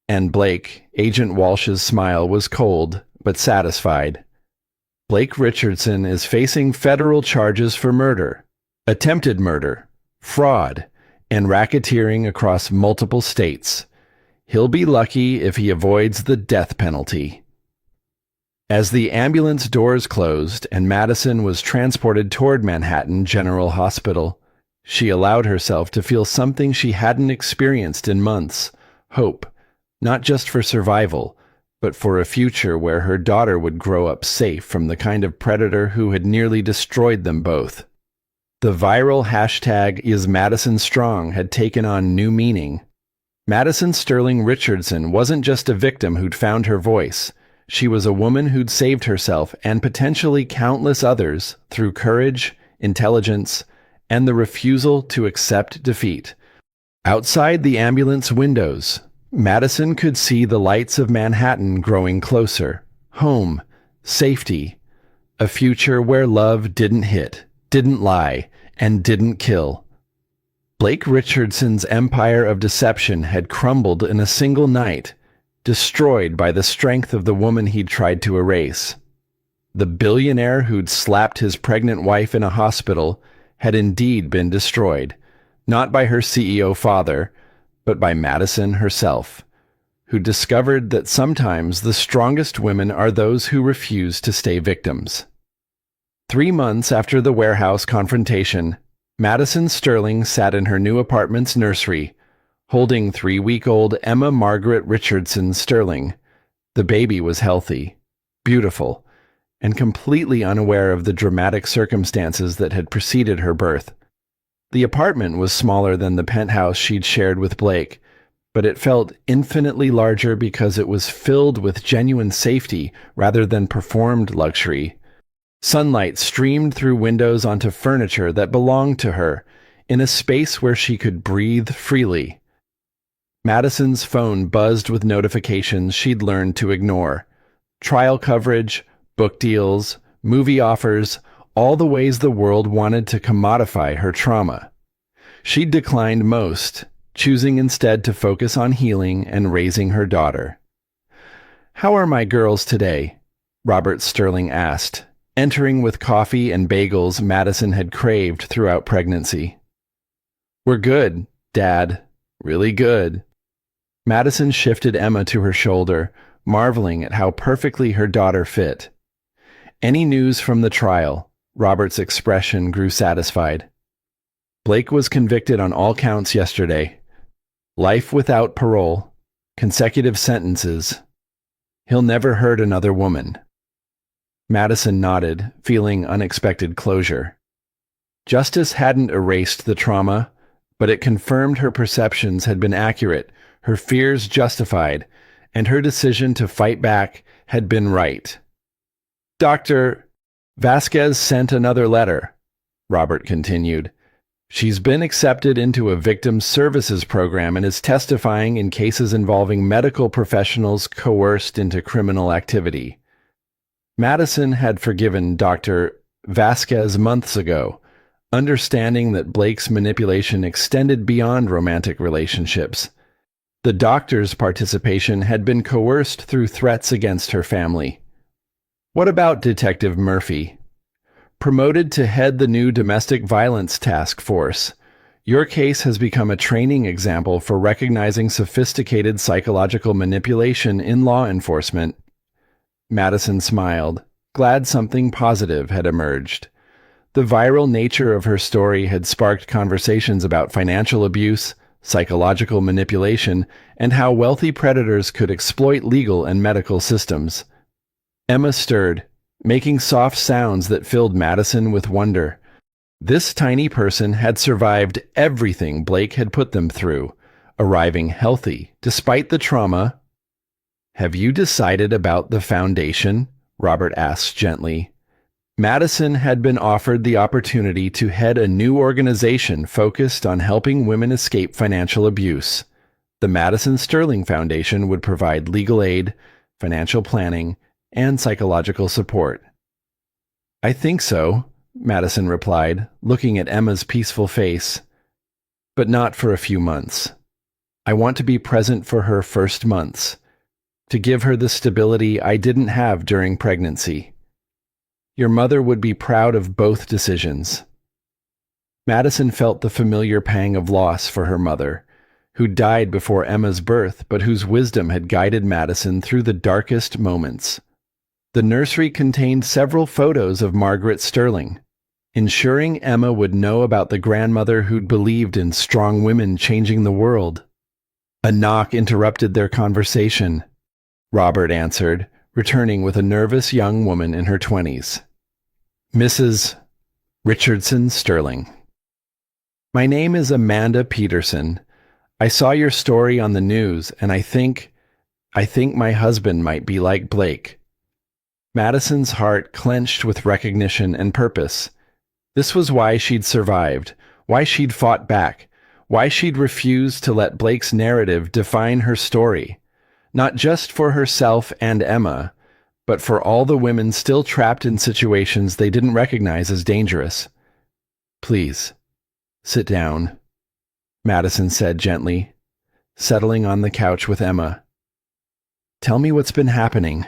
Speaker 1: And Blake, Agent Walsh's smile was cold but satisfied. "Blake Richardson is facing federal charges for murder, attempted murder, fraud, and racketeering across multiple states. He'll be lucky if he avoids the death penalty." As the ambulance doors closed and Madison was transported toward Manhattan General Hospital, she allowed herself to feel something she hadn't experienced in months: hope, not just for survival, but for a future where her daughter would grow up safe from the kind of predator who had nearly destroyed them both. The viral hashtag #IsMadisonStrong had taken on new meaning. Madison Sterling Richardson wasn't just a victim who'd found her voice. She was a woman who'd saved herself and potentially countless others through courage, intelligence, and the refusal to accept defeat. Outside the ambulance windows, Madison could see the lights of Manhattan growing closer, home, safety, a future where love didn't hit, didn't lie, and didn't kill. Blake Richardson's empire of deception had crumbled in a single night, destroyed by the strength of the woman he'd tried to erase. The billionaire who'd slapped his pregnant wife in a hospital had indeed been destroyed, not by her CEO father, but by Madison herself, who discovered that sometimes the strongest women are those who refuse to stay victims. 3 months after the warehouse confrontation, Madison Sterling sat in her new apartment's nursery, holding 3-week-old Emma Margaret Richardson Sterling. The baby was healthy, beautiful, and completely unaware of the dramatic circumstances that had preceded her birth. The apartment was smaller than the penthouse she'd shared with Blake, but it felt infinitely larger because it was filled with genuine safety rather than performed luxury. Sunlight streamed through windows onto furniture that belonged to her, in a space where she could breathe freely. Madison's phone buzzed with notifications she'd learned to ignore. Trial coverage, book deals, movie offers, all the ways the world wanted to commodify her trauma. She'd declined most, choosing instead to focus on healing and raising her daughter. "How are my girls today?" Robert Sterling asked, entering with coffee and bagels Madison had craved throughout pregnancy. "We're good, Dad. Really good." Madison shifted Emma to her shoulder, marveling at how perfectly her daughter fit. "Any news from the trial?" Robert's expression grew satisfied. "Blake was convicted on all counts yesterday. Life without parole, consecutive sentences. He'll never hurt another woman." Madison nodded, feeling unexpected closure. Justice hadn't erased the trauma, but it confirmed her perceptions had been accurate, her fears justified, and her decision to fight back had been right. "Dr. Vasquez sent another letter," Robert continued. "She's been accepted into a victim services program and is testifying in cases involving medical professionals coerced into criminal activity." Madison had forgiven Dr. Vasquez months ago, understanding that Blake's manipulation extended beyond romantic relationships. The doctor's participation had been coerced through threats against her family. "What about Detective Murphy? Promoted to head the new domestic violence task force, your case has become a training example for recognizing sophisticated psychological manipulation in law enforcement." Madison smiled, glad something positive had emerged. The viral nature of her story had sparked conversations about financial abuse, psychological manipulation, and how wealthy predators could exploit legal and medical systems. Emma stirred, making soft sounds that filled Madison with wonder. This tiny person had survived everything Blake had put them through, arriving healthy despite the trauma. "Have you decided about the foundation?" Robert asked gently. Madison had been offered the opportunity to head a new organization focused on helping women escape financial abuse. The Madison Sterling Foundation would provide legal aid, financial planning, and psychological support. "I think so," Madison replied, looking at Emma's peaceful face. "But not for a few months. I want to be present for her first months, to give her the stability I didn't have during pregnancy. Your mother would be proud of both decisions." Madison felt the familiar pang of loss for her mother, who died before Emma's birth but whose wisdom had guided Madison through the darkest moments. The nursery contained several photos of Margaret Sterling, ensuring Emma would know about the grandmother who'd believed in strong women changing the world. A knock interrupted their conversation. Robert answered, returning with a nervous young woman in her 20s. "Mrs. Richardson Sterling." "My name is Amanda Peterson. I saw your story on the news, and I think my husband might be like Blake." Madison's heart clenched with recognition and purpose. This was why she'd survived, why she'd fought back, why she'd refused to let Blake's narrative define her story, not just for herself and Emma, but for all the women still trapped in situations they didn't recognize as dangerous. "Please, sit down," Madison said gently, settling on the couch with Emma. "Tell me what's been happening."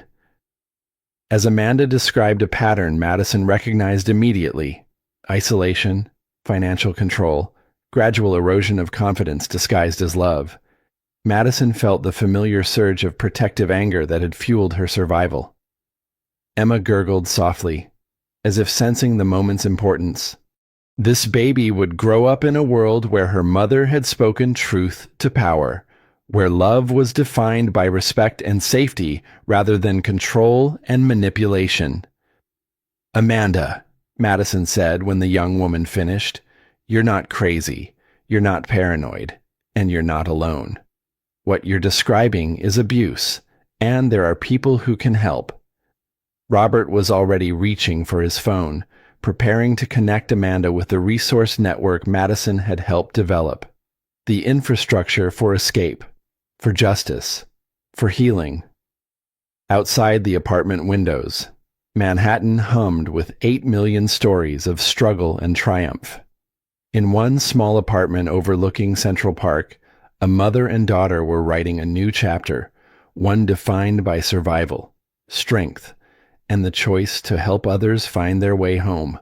Speaker 1: As Amanda described a pattern Madison recognized immediately: isolation, financial control, gradual erosion of confidence disguised as love. Madison felt the familiar surge of protective anger that had fueled her survival. Emma gurgled softly, as if sensing the moment's importance. This baby would grow up in a world where her mother had spoken truth to power, where love was defined by respect and safety rather than control and manipulation. "Amanda," Madison said when the young woman finished, "you're not crazy, you're not paranoid, and you're not alone. What you're describing is abuse, and there are people who can help." Robert was already reaching for his phone, preparing to connect Amanda with the resource network Madison had helped develop. The infrastructure for escape, for justice, for healing. Outside the apartment windows, Manhattan hummed with 8 million stories of struggle and triumph. In one small apartment overlooking Central Park, a mother and daughter were writing a new chapter, one defined by survival, strength, and the choice to help others find their way home.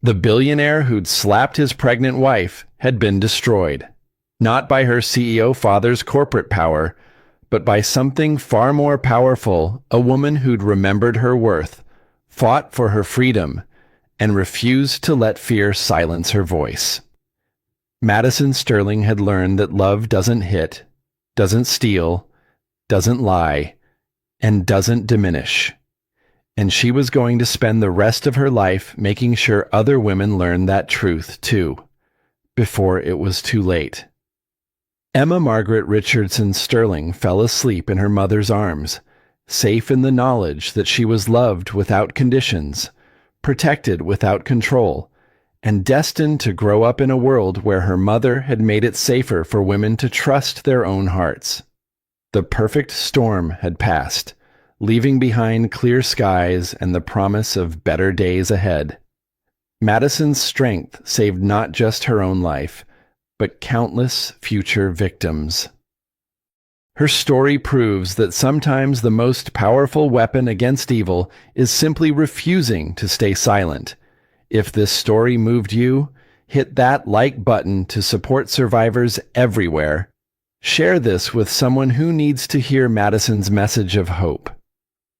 Speaker 1: The billionaire who'd slapped his pregnant wife had been destroyed, not by her CEO father's corporate power, but by something far more powerful: a woman who'd remembered her worth, fought for her freedom, and refused to let fear silence her voice. Madison Sterling had learned that love doesn't hit, doesn't steal, doesn't lie, and doesn't diminish. And she was going to spend the rest of her life making sure other women learned that truth too, before it was too late. Emma Margaret Richardson Sterling fell asleep in her mother's arms, safe in the knowledge that she was loved without conditions, protected without control, and destined to grow up in a world where her mother had made it safer for women to trust their own hearts. The perfect storm had passed, leaving behind clear skies and the promise of better days ahead. Madison's strength saved not just her own life, but countless future victims. Her story proves that sometimes the most powerful weapon against evil is simply refusing to stay silent. If this story moved you, hit that like button to support survivors everywhere. Share this with someone who needs to hear Madison's message of hope.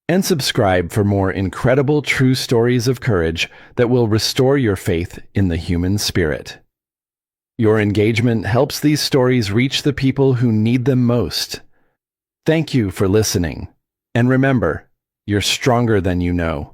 Speaker 1: And subscribe for more incredible true stories of courage that will restore your faith in the human spirit. Your engagement helps these stories reach the people who need them most. Thank you for listening. And remember, you're stronger than you know.